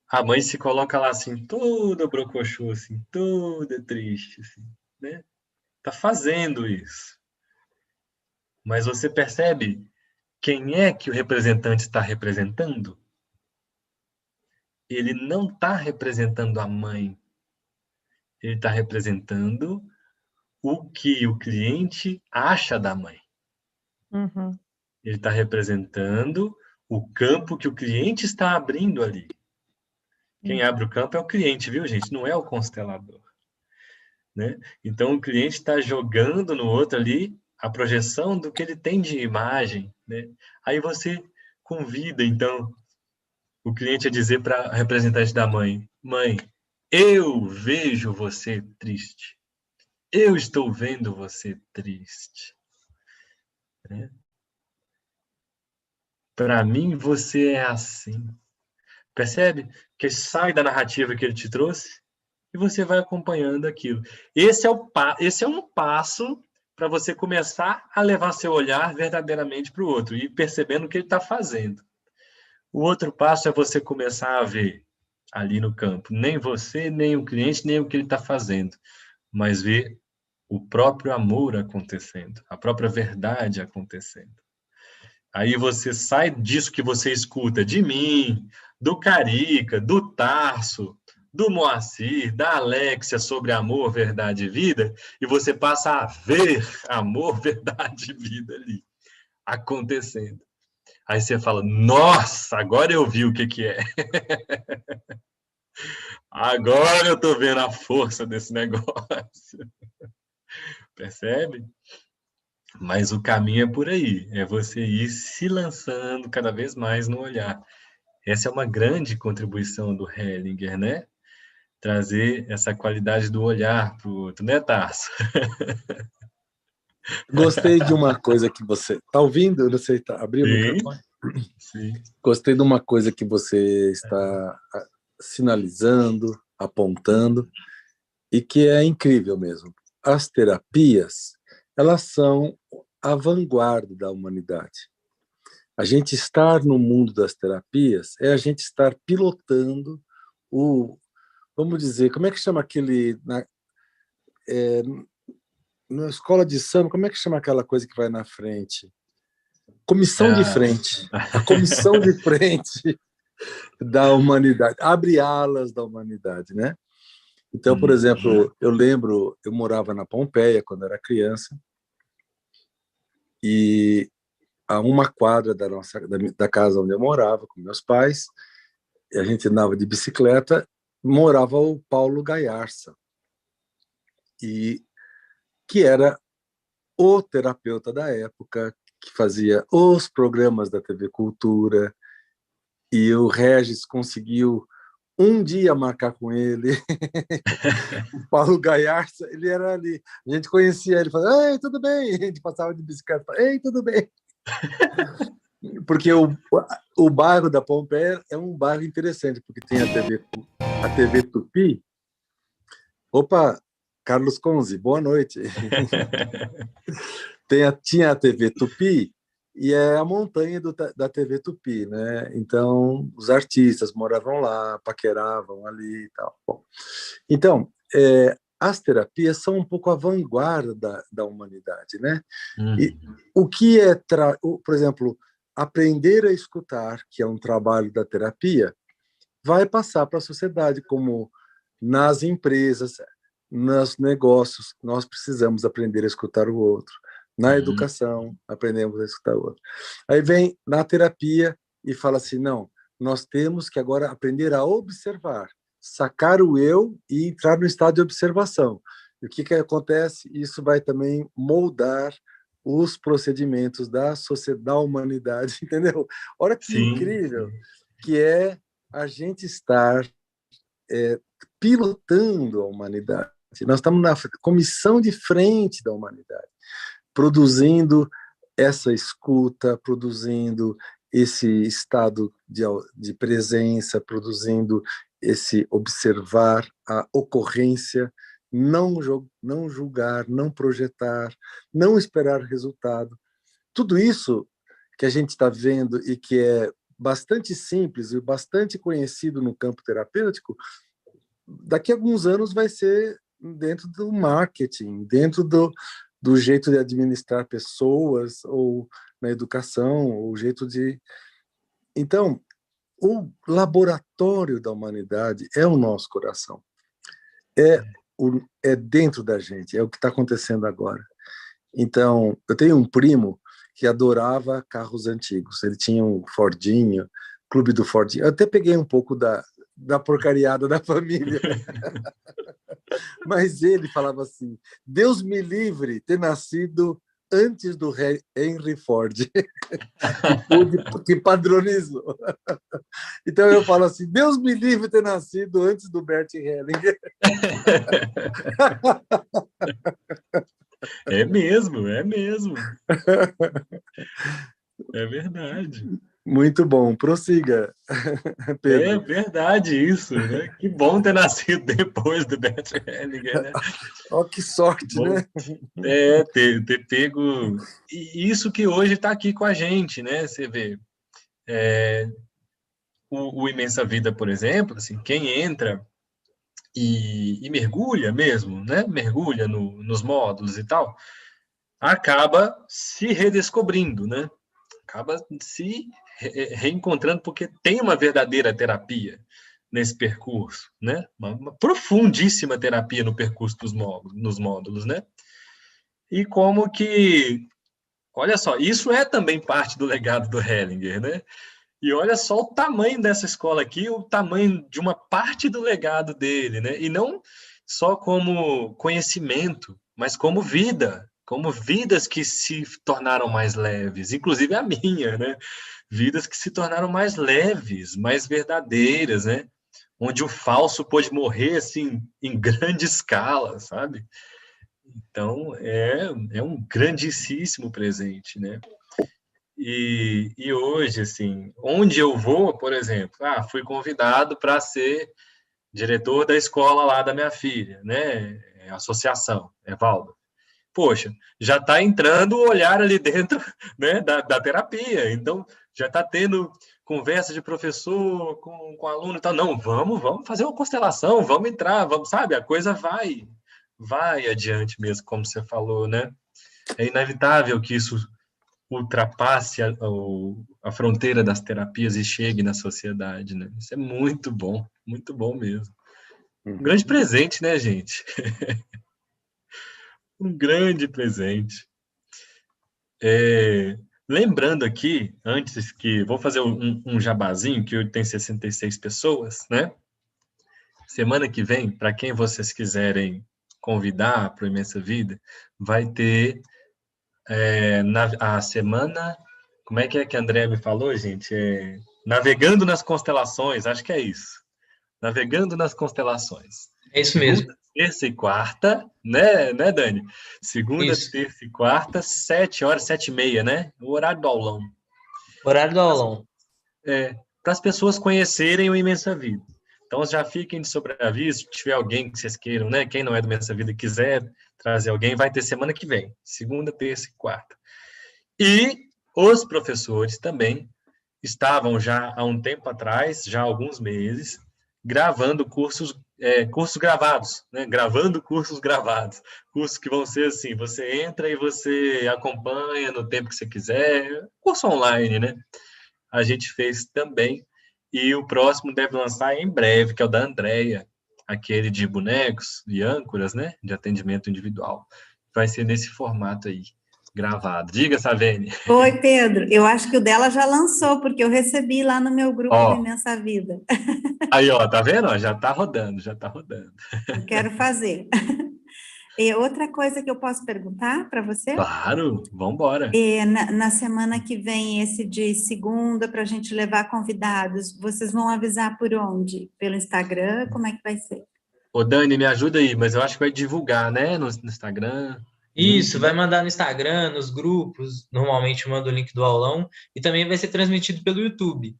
A mãe se coloca lá assim, toda brocochô, assim, toda triste, assim, né? Tá fazendo isso. Mas você percebe quem é que o representante está representando? Ele não está representando a mãe. Ele está representando o que o cliente acha da mãe. Uhum. Ele está representando o campo que o cliente está abrindo ali. Quem abre o campo é o cliente, viu, gente? Não é o constelador. Né? Então, o cliente está jogando no outro ali a projeção do que ele tem de imagem. Né? Aí você convida, então, o cliente a dizer para a representante da mãe: Mãe, eu vejo você triste. Eu estou vendo você triste. Né? Para mim, você é assim. Percebe? Que sai da narrativa que ele te trouxe e você vai acompanhando aquilo. Esse é um passo para você começar a levar seu olhar verdadeiramente para o outro e percebendo o que ele está fazendo. O outro passo é você começar a ver ali no campo, nem você, nem o cliente, nem o que ele está fazendo, mas ver o próprio amor acontecendo, a própria verdade acontecendo. Aí você sai disso que você escuta de mim, do Carica, do Tarso, do Moacir, da Alexia sobre amor, verdade e vida, e você passa a ver amor, verdade e vida ali acontecendo. Aí você fala, nossa, agora eu vi o que é. Agora eu tô vendo a força desse negócio. Percebe? Mas o caminho é por aí, é você ir se lançando cada vez mais no olhar. Essa é uma grande contribuição do Hellinger, né? Trazer essa qualidade do olhar para o outro, né, Tarso? Gostei de uma coisa que você... Está ouvindo? Não sei, abriu o microfone? Sim. Gostei de uma coisa que você está sinalizando, apontando, e que é incrível mesmo. As terapias, elas são a vanguarda da humanidade. A gente estar no mundo das terapias é a gente estar pilotando vamos dizer, como é que chama aquele... na escola de samba, como é que chama aquela coisa que vai na frente? Comissão de frente. A comissão de frente da humanidade. Abre alas da humanidade, né? Então, por exemplo, eu lembro, eu morava na Pompeia quando era criança, e a uma quadra da casa onde eu morava, com meus pais, e a gente andava de bicicleta, morava o Paulo Gaiarsa, que era o terapeuta da época, que fazia os programas da TV Cultura, e o Regis conseguiu um dia marcar com ele. O Paulo Gaiarsa, ele era ali. A gente conhecia ele, falava, ei, tudo bem? A gente passava de bicicleta, ei, tudo bem? Porque o bairro da Pompeia é um bairro interessante, porque tem a TV Tupi. Opa, Carlos Conzi, boa noite. Tinha a TV Tupi, e é a montanha da TV Tupi, né? Então, os artistas moravam lá, paqueravam ali e tal. Bom, então, as terapias são um pouco a vanguarda da humanidade, né? E o que é, por exemplo, aprender a escutar, que é um trabalho da terapia, vai passar para a sociedade, como nas empresas, nos negócios, nós precisamos aprender a escutar o outro. Na educação, aprendemos a escutar o outro. Aí vem na terapia e fala assim, não, nós temos que agora aprender a observar. sacar o eu e entrar no estado de observação. E o que acontece? Isso vai também moldar os procedimentos da sociedade, da humanidade, entendeu? Olha que incrível que é a gente estar pilotando a humanidade. Nós estamos na comissão de frente da humanidade, produzindo essa escuta, produzindo esse estado de presença, produzindo esse observar a ocorrência, não julgar, não projetar, não esperar resultado. Tudo isso que a gente está vendo e que é bastante simples e bastante conhecido no campo terapêutico, daqui a alguns anos vai ser dentro do marketing, dentro do jeito de administrar pessoas, ou na educação, ou o jeito de... Então, o laboratório da humanidade é o nosso coração. É dentro da gente, é o que está acontecendo agora. Então, eu tenho um primo que adorava carros antigos. Ele tinha um Fordinho, Clube do Fordinho. Eu até peguei um pouco da porcariada da família. Mas ele falava assim, Deus me livre ter nascido antes do Henry Ford, que padronizou. Então eu falo assim, Deus me livre ter nascido antes do Bert Hellinger. É mesmo, é mesmo. É verdade. Muito bom, prossiga, Pedro. É verdade isso, né? Que bom ter nascido depois do Bert Hellinger, né? Oh, que sorte, bom, né? Ter pego... E isso que hoje está aqui com a gente, né? Você vê, o Imensa Vida, por exemplo, assim, quem entra e mergulha mesmo, né? Mergulha nos módulos e tal, acaba se redescobrindo, né? Acaba se reencontrando, porque tem uma verdadeira terapia nesse percurso, né? Uma profundíssima terapia no percurso nos módulos, né? E como que, olha só, isso é também parte do legado do Hellinger, né? E olha só o tamanho dessa escola aqui, o tamanho de uma parte do legado dele, né? E não só como conhecimento, mas como vida, como vidas que se tornaram mais leves, inclusive a minha, né? Vidas que se tornaram mais leves, mais verdadeiras, né? Onde o falso pôde morrer, assim, em grande escala, sabe? Então, é um grandíssimo presente, né? E hoje, assim, onde eu vou, por exemplo, fui convidado para ser diretor da escola lá da minha filha, né? Associação, Valdo. Poxa, já está entrando o olhar ali dentro, né, da terapia. Então, já está tendo conversa de professor com aluno e tal. Não, vamos fazer uma constelação, vamos entrar, vamos, sabe? A coisa vai adiante mesmo, como você falou, né? É inevitável que isso ultrapasse a fronteira das terapias e chegue na sociedade, né? Isso é muito bom mesmo. Um grande presente, né, gente? Um grande presente. Lembrando aqui, antes que... Vou fazer um jabazinho, que hoje tem 66 pessoas, né? Semana que vem, para quem vocês quiserem convidar para o Imensa Vida, vai ter a semana... Como é que a André me falou, gente? Navegando nas Constelações, acho que é isso. Navegando nas Constelações. É isso mesmo. Segunda, terça e quarta, né, Dani? Segunda, isso. Terça e quarta, 7h, 7h30, né? O horário do aulão. Horário do aulão. Para as pessoas conhecerem o Imensa Vida. Então, já fiquem de sobreaviso, se tiver alguém que vocês queiram, né? Quem não é do Imensa Vida e quiser trazer alguém, vai ter semana que vem. Segunda, terça e quarta. E os professores também estavam já há um tempo atrás, já há alguns meses, gravando cursos gravados, né? Gravando cursos gravados. Cursos que vão ser assim, você entra e você acompanha no tempo que você quiser. Curso online, né? A gente fez também. E o próximo deve lançar em breve, que é o da Andrea, aquele de bonecos e âncoras, né? De atendimento individual. Vai ser nesse formato aí. gravado. Diga, Savene. Oi, Pedro. Eu acho que o dela já lançou, porque eu recebi lá no meu grupo Ó. do Imensa Vida. Aí, ó, tá vendo? Ó, já tá rodando, já tá rodando. Eu quero fazer. E outra coisa que eu posso perguntar para você? Claro, vamos embora. Na semana que vem, esse de segunda, para a gente levar convidados, vocês vão avisar por onde? Pelo Instagram? Como é que vai ser? Ô, Dani, me ajuda aí, mas eu acho que vai divulgar, né? No Instagram. Isso, vai mandar no Instagram, nos grupos, normalmente manda o link do aulão, e também vai ser transmitido pelo YouTube.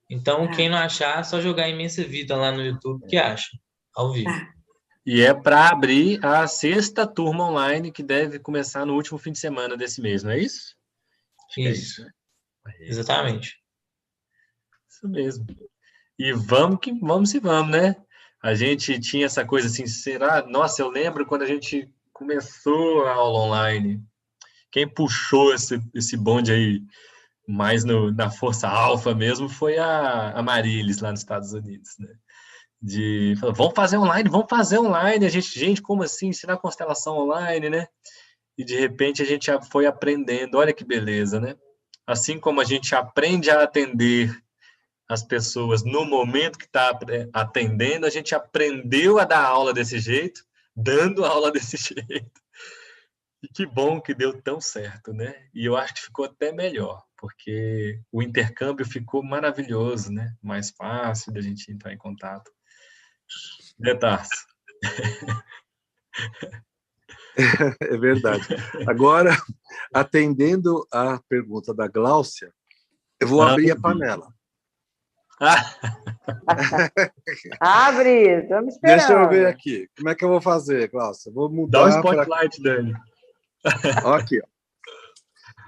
Então, quem não achar, é só jogar Imensa Vida lá no YouTube que acha, ao vivo. Tá. E é para abrir a 6ª turma online, que deve começar no último fim de semana desse mês, não é isso? Acho que é Isso, né? exatamente. Isso mesmo. E vamos que vamos, né? A gente tinha essa coisa assim, será? Nossa, eu lembro quando a gente começou a aula online. Quem puxou esse bonde aí mais na força alfa mesmo foi a Marilis, lá nos Estados Unidos, né? Vamos fazer online. A gente, como assim? Ensinar constelação online, né? E de repente a gente já foi aprendendo. Olha que beleza, né? Assim como a gente aprende a atender as pessoas no momento que está atendendo, a gente aprendeu a dar aula desse jeito, dando aula desse jeito. E que bom que deu tão certo, né? E eu acho que ficou até melhor, porque o intercâmbio ficou maravilhoso, né? Mais fácil da gente entrar em contato. Tarso? É verdade. Agora, atendendo a pergunta da Gláucia, eu vou abrir a panela. Abre, estamos esperando. Deixa eu ver aqui. Como é que eu vou fazer, Gláucia? Vou mudar. Dá um spotlight, Dani. Aqui, ó.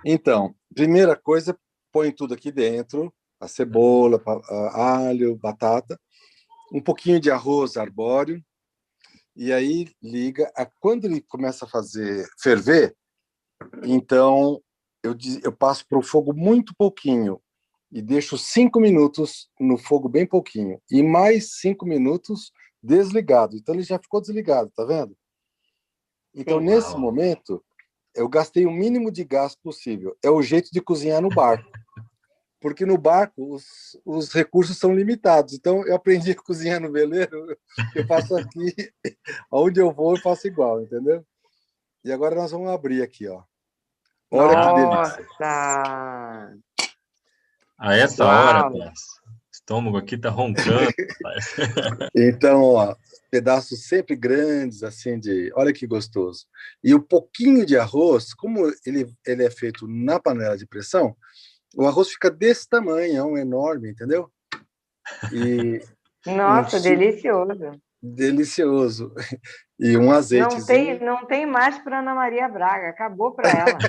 Então, primeira coisa, põe tudo aqui dentro: a cebola, alho, batata, um pouquinho de arroz arbóreo, e aí liga. Quando ele começa a ferver, então eu passo para o fogo muito pouquinho e deixo 5 minutos no fogo bem pouquinho e mais 5 minutos desligado. Então ele já ficou desligado, tá vendo? Então nesse momento eu gastei o mínimo de gás possível. É o jeito de cozinhar no barco. Porque no barco os recursos são limitados. Então, eu aprendi a cozinhar no veleiro, eu faço aqui, onde eu vou, eu faço igual, entendeu? E agora nós vamos abrir aqui, ó. Olha que delícia. A essa hora, o estômago aqui tá roncando. Então, ó, pedaços sempre grandes, assim, olha que gostoso. E o pouquinho de arroz, como ele é feito na panela de pressão, o arroz fica desse tamanho, é um enorme, entendeu? Nossa, delicioso. Delicioso. E um azeitezinho. Não tem mais para Ana Maria Braga, acabou para ela.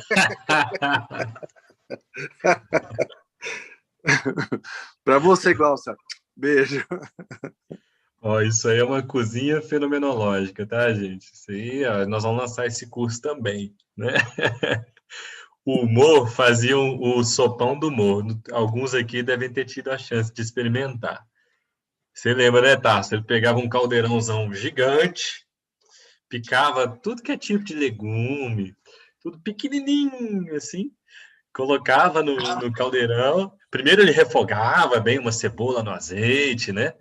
Para você, Gláucia. Beijo. Ó, isso aí é uma cozinha fenomenológica, tá, gente? Isso aí, ó, nós vamos lançar esse curso também, né? O Humor fazia o sopão do humor. Alguns aqui devem ter tido a chance de experimentar. Você lembra, né, Tarso? Ele pegava um caldeirãozão gigante, picava tudo que é tipo de legume, tudo pequenininho, assim, colocava no caldeirão. Primeiro ele refogava bem uma cebola no azeite, né?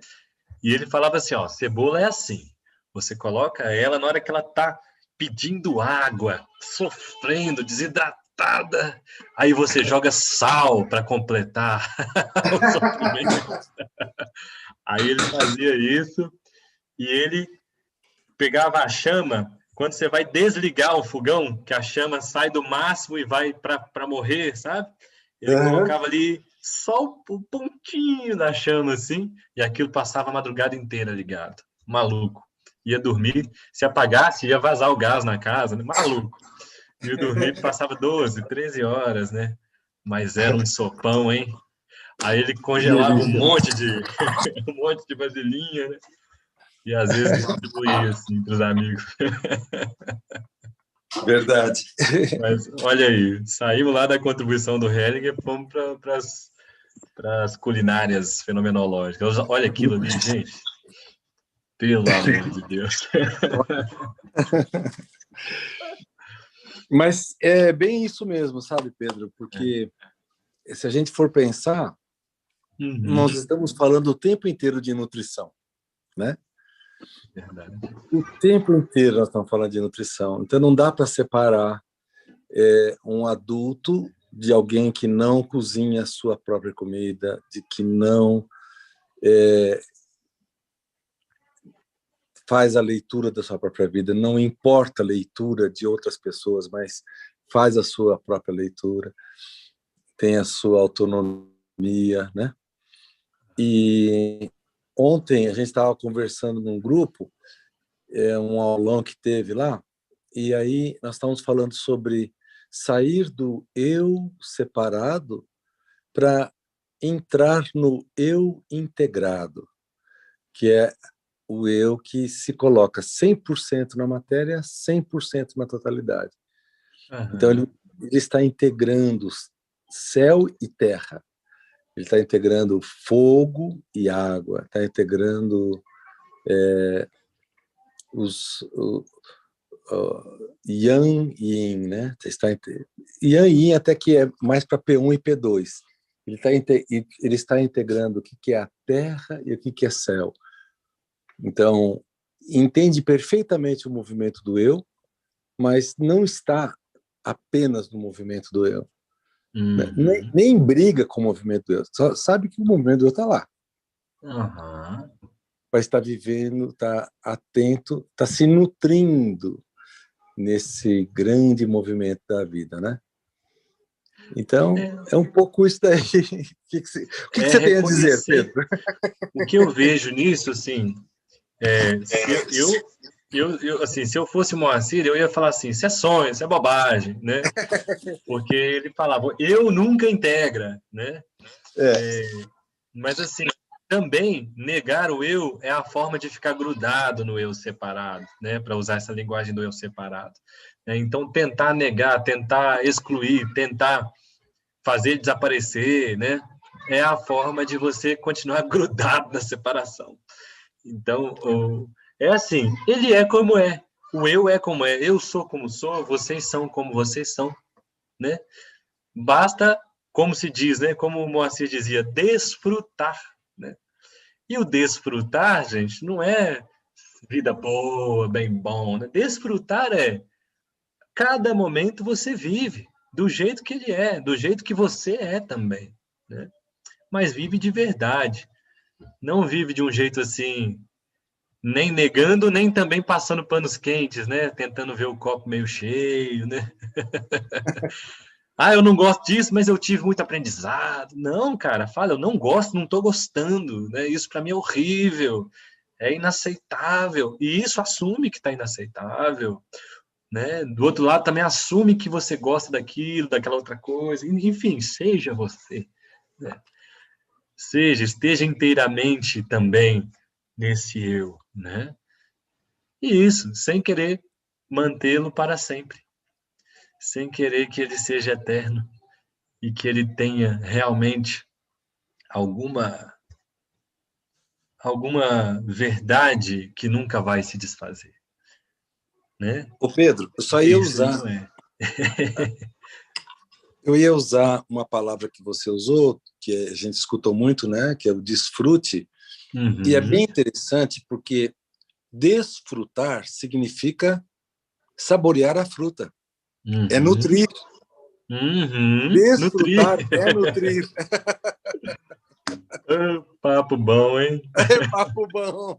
E ele falava assim, ó, cebola é assim, você coloca ela na hora que ela tá pedindo água, sofrendo, desidratando, aí você joga sal para completar o sofrimento. Aí ele fazia isso e ele pegava a chama. Quando você vai desligar o fogão, que a chama sai do máximo e vai para morrer, sabe? Ele colocava ali só o pontinho da chama, assim, e aquilo passava a madrugada inteira ligado. Maluco. Ia dormir, se apagasse, ia vazar o gás na casa, né? Maluco. Ia dormir, passava 12, 13 horas, né? Mas era um sopão, hein? Aí ele congelava um monte de vasilhinha, né? E às vezes distribuía assim para os amigos. Verdade. Mas olha aí, saímos lá da contribuição do Hellinger, fomos para as culinárias fenomenológicas. Olha aquilo ali, gente. Pelo amor de Deus. Mas é bem isso mesmo, sabe, Pedro? Porque se a gente for pensar, nós estamos falando o tempo inteiro de nutrição, né? Verdade. O tempo inteiro nós estamos falando de nutrição. Então, não dá para separar um adulto de alguém que não cozinha a sua própria comida, de que não faz a leitura da sua própria vida, não importa a leitura de outras pessoas, mas faz a sua própria leitura, tem a sua autonomia, né? E ontem a gente estava conversando num grupo, um aulão que teve lá, e aí nós estávamos falando sobre sair do eu separado para entrar no eu integrado, que é o eu que se coloca 100% na matéria, 100% na totalidade. Então, ele está integrando céu e terra. Ele está integrando fogo e água. Está integrando Yang e Yin, né? Yang e Yin até que é mais para P1 e P2. Ele está integrando o que é a terra e o que é céu. Então, entende perfeitamente o movimento do eu, mas não está apenas no movimento do eu. Nem briga com o movimento do eu. Só sabe que o movimento do eu está lá. Mas está vivendo, está atento, está se nutrindo nesse grande movimento da vida, né? Então, é um pouco isso daí. O que você tem a dizer, Pedro? O que eu vejo nisso, assim, se eu fosse Moacir, eu ia falar assim, isso é sonho, isso é bobagem, né? Porque ele falava, eu nunca integra, né? Mas, assim, também negar o eu é a forma de ficar grudado no eu separado, né? Para usar essa linguagem do eu separado. Então, tentar negar, tentar excluir, tentar fazer desaparecer, né? É a forma de você continuar grudado na separação. Então, é assim, ele é como é, o eu é como é, eu sou como sou, vocês são como vocês são, né? Basta, como se diz, né? Como o Moacir dizia, desfrutar, né? E o desfrutar, gente, não é vida boa, bem bom, né? Desfrutar é cada momento você vive do jeito que ele é, do jeito que você é também, né? Mas vive de verdade. Não vive de um jeito assim, nem negando, nem também passando panos quentes, né? Tentando ver o copo meio cheio, né? Eu não gosto disso, mas eu tive muito aprendizado. Não, cara, fala, eu não gosto, não estou gostando, né? Isso para mim é horrível, é inaceitável. E isso assume que está inaceitável, né? Do outro lado também assume que você gosta daquilo, daquela outra coisa. Enfim, seja você, né? Esteja inteiramente também nesse eu, né? E isso, sem querer mantê-lo para sempre, sem querer que ele seja eterno e que ele tenha realmente alguma verdade que nunca vai se desfazer, né? Ô Pedro, eu só ia usar... Eu ia usar uma palavra que você usou, que a gente escutou muito, né? Que é o desfrute. E é bem interessante porque desfrutar significa saborear a fruta. É nutrir. Desfrutar é nutrir. Papo bom, hein? É papo bom.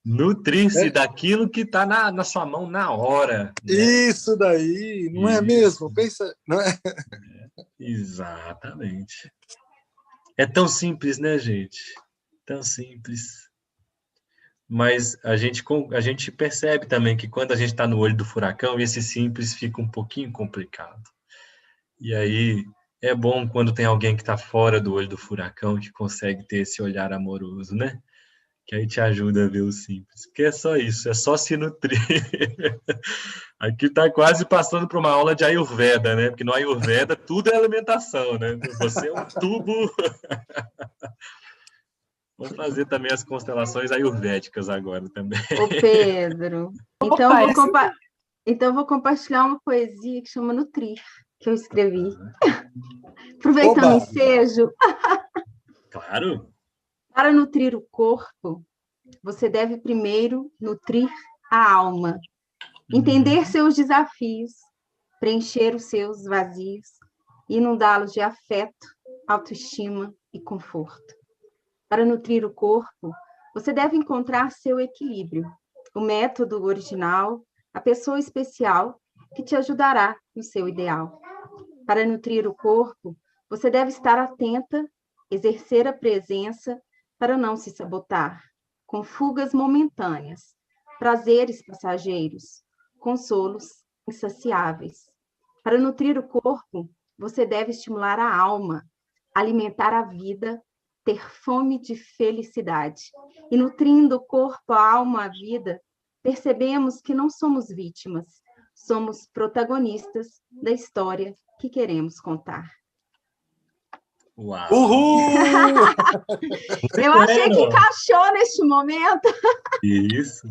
Nutrir-se daquilo que está na sua mão na hora. Né? Isso daí, não é mesmo? Pensa, não é? Exatamente. É tão simples, né, gente? Tão simples. Mas a gente percebe também que quando a gente está no olho do furacão, esse simples fica um pouquinho complicado. E aí é bom quando tem alguém que está fora do olho do furacão que consegue ter esse olhar amoroso, né? Que aí te ajuda a ver o simples. Porque é só isso, é só se nutrir. Aqui está quase passando por uma aula de Ayurveda, né? Porque no Ayurveda tudo é alimentação, né? Você é um tubo. Vamos fazer também as constelações ayurvédicas agora também. Ô, Pedro, então Então, eu vou compartilhar uma poesia que chama Nutrir, que eu escrevi. Aproveitando o ensejo. Claro. Para nutrir o corpo, você deve primeiro nutrir a alma, entender seus desafios, preencher os seus vazios, inundá-los de afeto, autoestima e conforto. Para nutrir o corpo, você deve encontrar seu equilíbrio, o método original, a pessoa especial que te ajudará no seu ideal. Para nutrir o corpo, você deve estar atenta, exercer a presença para não se sabotar, com fugas momentâneas, prazeres passageiros, consolos insaciáveis. Para nutrir o corpo, você deve estimular a alma, alimentar a vida, ter fome de felicidade. E nutrindo o corpo, a alma, a vida, percebemos que não somos vítimas, somos protagonistas da história que queremos contar. Uau! Uhul! Eu achei que encaixou neste momento. Isso.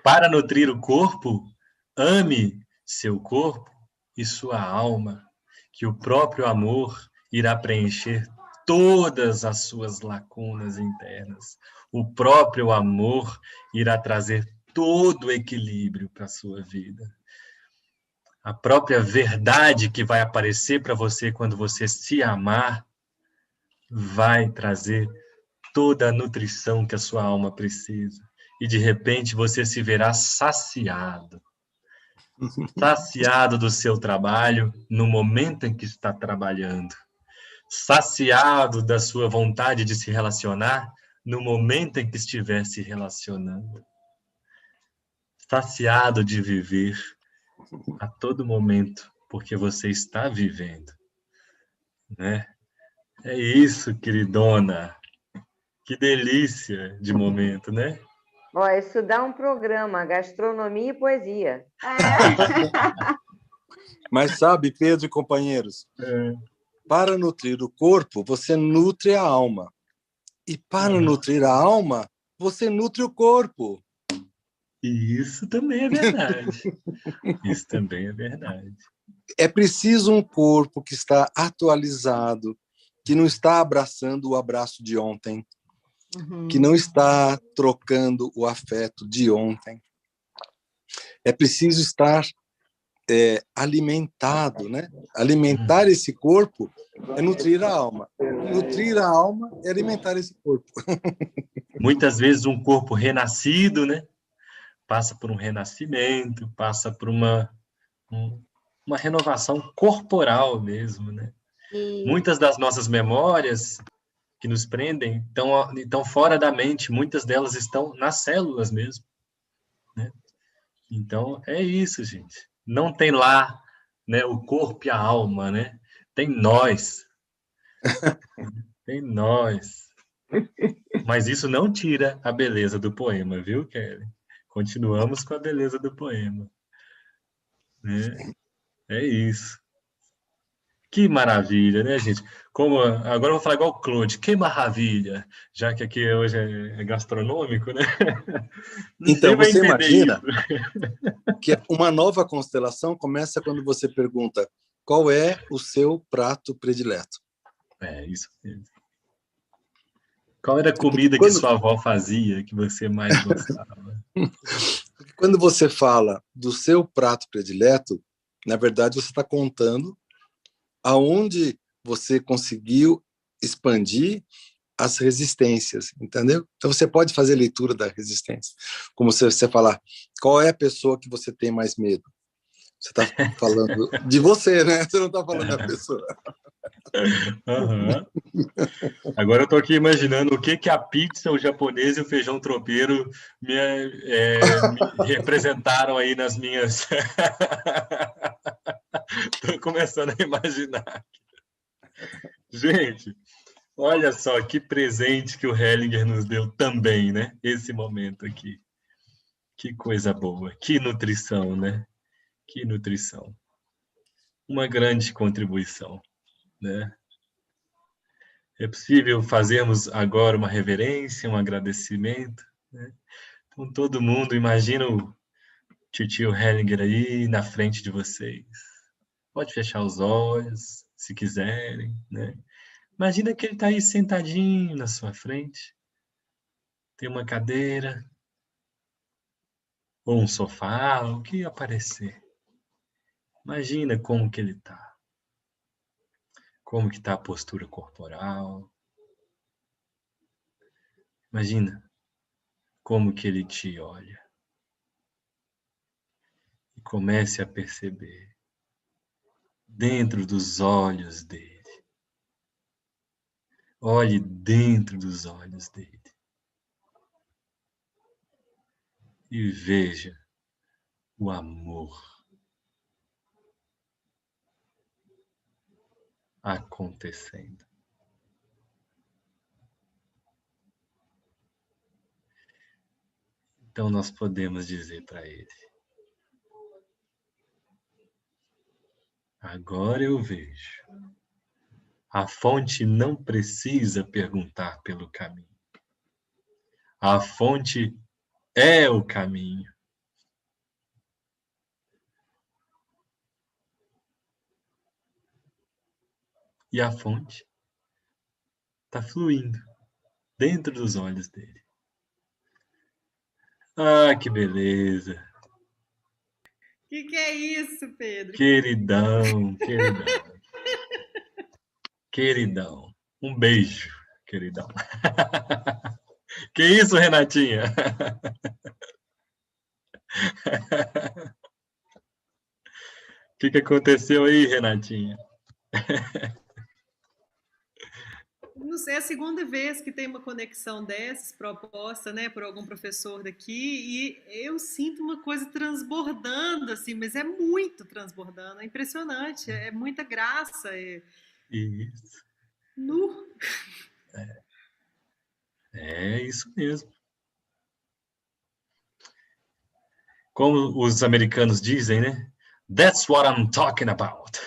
Para nutrir o corpo, ame seu corpo e sua alma, que o próprio amor irá preencher todas as suas lacunas internas. O próprio amor irá trazer todo o equilíbrio para a sua vida. A própria verdade que vai aparecer para você quando você se amar vai trazer toda a nutrição que a sua alma precisa. E, de repente, você se verá saciado. Saciado do seu trabalho no momento em que está trabalhando. Saciado da sua vontade de se relacionar no momento em que estiver se relacionando. Saciado de viver a todo momento, porque você está vivendo, né? É isso, queridona. Que delícia de momento, né? Ó, isso dá um programa, gastronomia e poesia. Mas sabe, Pedro e companheiros, para nutrir o corpo, você nutre a alma. E para nutrir a alma, você nutre o corpo. E isso também é verdade. Isso também é verdade. É preciso um corpo que está atualizado, que não está abraçando o abraço de ontem, que não está trocando o afeto de ontem. É preciso estar alimentado, né? Alimentar esse corpo é nutrir a alma. Nutrir a alma é alimentar esse corpo. Muitas vezes um corpo renascido, né? Passa por um renascimento, passa por uma renovação corporal mesmo, né? Muitas das nossas memórias que nos prendem estão fora da mente, muitas delas estão nas células mesmo, né? Então, é isso, gente. Não tem lá, né, o corpo e a alma, né? Tem nós. Tem nós. Mas isso não tira a beleza do poema, viu, Kelly? Continuamos com a beleza do poema. Né? É isso. Que maravilha, né, gente? Agora eu vou falar igual o Claude, que maravilha, já que aqui hoje é gastronômico, né? Então, você imagina que uma nova constelação começa quando você pergunta qual é o seu prato predileto. É, isso mesmo. Qual era a comida que sua avó fazia, que você mais gostava? Quando você fala do seu prato predileto, na verdade, você está contando aonde você conseguiu expandir as resistências, entendeu? Então, você pode fazer leitura da resistência. Como se você falar, qual é a pessoa que você tem mais medo? Você está falando de você, né? Você não está falando da pessoa. Uhum. Agora eu estou aqui imaginando o que a pizza, o japonês e o feijão tropeiro me representaram aí nas minhas... Estou começando a imaginar. Gente, olha só que presente que o Hellinger nos deu também, né? Esse momento aqui. Que coisa boa. Que nutrição, né? Que nutrição. Uma grande contribuição, né? É possível fazermos agora uma reverência, um agradecimento, né? Então, todo mundo, imagina tio Hellinger aí na frente de vocês. Pode fechar os olhos, se quiserem, né? Imagina que ele está aí sentadinho na sua frente. Tem uma cadeira, ou um sofá, o que aparecer. Imagina como que ele está. Como que está a postura corporal. Imagina como que ele te olha. E comece a perceber dentro dos olhos dele. Olhe dentro dos olhos dele. E veja o amor acontecendo. Então nós podemos dizer para ele: agora eu vejo. A fonte não precisa perguntar pelo caminho. A fonte é o caminho. E a fonte está fluindo dentro dos olhos dele. Ah, que beleza! Que é isso, Pedro? Queridão, queridão. Queridão. Um beijo, queridão. Que isso, Renatinha? O que aconteceu aí, Renatinha? Não sei, é a segunda vez que tem uma conexão dessas proposta, né, por algum professor daqui, e eu sinto uma coisa transbordando, assim, mas é muito transbordando, é impressionante, é muita graça. Isso. É isso mesmo. Como os americanos dizem, né? That's what I'm talking about.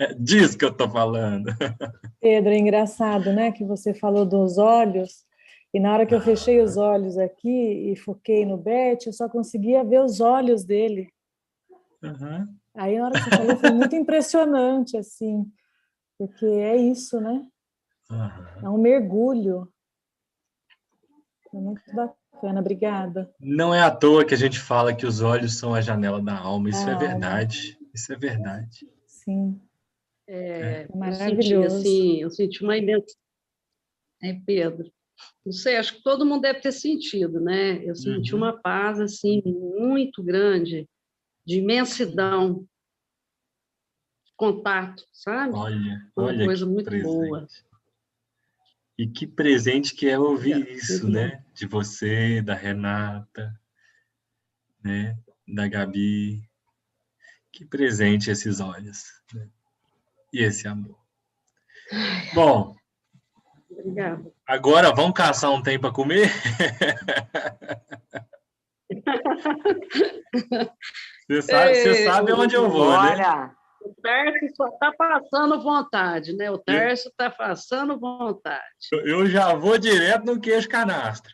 É disso que eu tô falando. Pedro, é engraçado, né? Que você falou dos olhos, e na hora que eu fechei os olhos aqui e foquei no Beth, eu só conseguia ver os olhos dele. Uhum. Aí na hora que você falou foi muito impressionante, assim, porque é isso, né? Uhum. É um mergulho. É muito bacana, obrigada. Não é à toa que a gente fala que os olhos são a janela da alma. Isso é verdade. Isso é verdade. Sim. Maravilhoso. Eu senti uma imensa... Pedro, não sei, acho que todo mundo deve ter sentido, né? Eu senti uma paz, assim, muito grande, de imensidão, contato, sabe? Olha uma coisa que muito presente. boa. E que presente que é ouvir isso, né? De você, da Renata, né? Da Gabi. Que presente esses olhos, né? E esse amor. Bom, obrigada. Agora vamos caçar um tempo para comer? Você sabe onde eu vou, né? O Tércio só está passando vontade, né? O Tércio está passando vontade. Eu já vou direto no queijo canastra.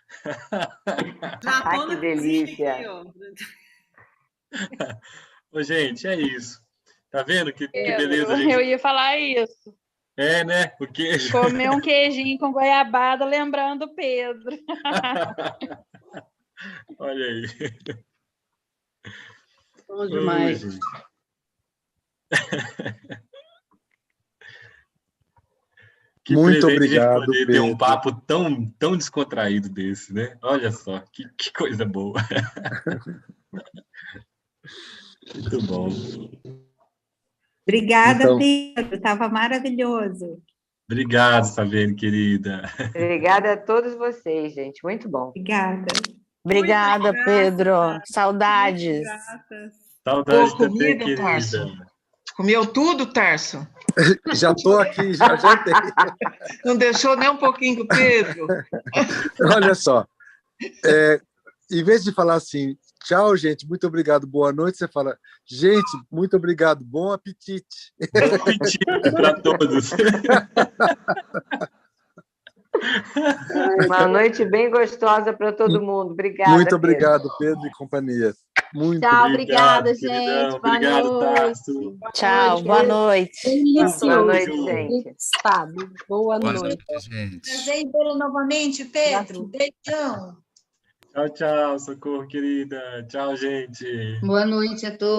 Ai, que delícia. Ô, gente, é isso. Tá vendo que beleza, gente? Eu ia falar isso. É, né? O queijo. Comer um queijinho com goiabada, lembrando o Pedro. Olha aí. Bom demais. Que muito obrigado, poder Pedro. ter um papo tão descontraído desse, né? Olha só, que coisa boa. Muito bom. Obrigada, então, Pedro. Estava maravilhoso. Obrigado, Sabrina, querida. Obrigada a todos vocês, gente. Muito bom. Obrigada. Obrigada, Pedro. Saudades. Saudades de você, querida. Tarso. Comeu tudo, Tarso? Já estou aqui, já jantei. Não deixou nem um pouquinho com o Pedro? Olha só, em vez de falar assim, tchau, gente, muito obrigado, boa noite, você fala, gente, muito obrigado, bom apetite. Bom apetite para todos. Uma noite bem gostosa para todo mundo. Obrigada. Muito obrigado, Pedro e companhia. Muito Tchau, obrigada, queridão. gente. Boa Obrigado, noite. Tarso. Tchau, boa noite. Boa noite, gente. Boa Boa noite. noite, gente. Prazer em vê-lo novamente, Pedro. Beijão. Tchau, tchau, Socorro, querida. Tchau, gente. Boa noite a todos.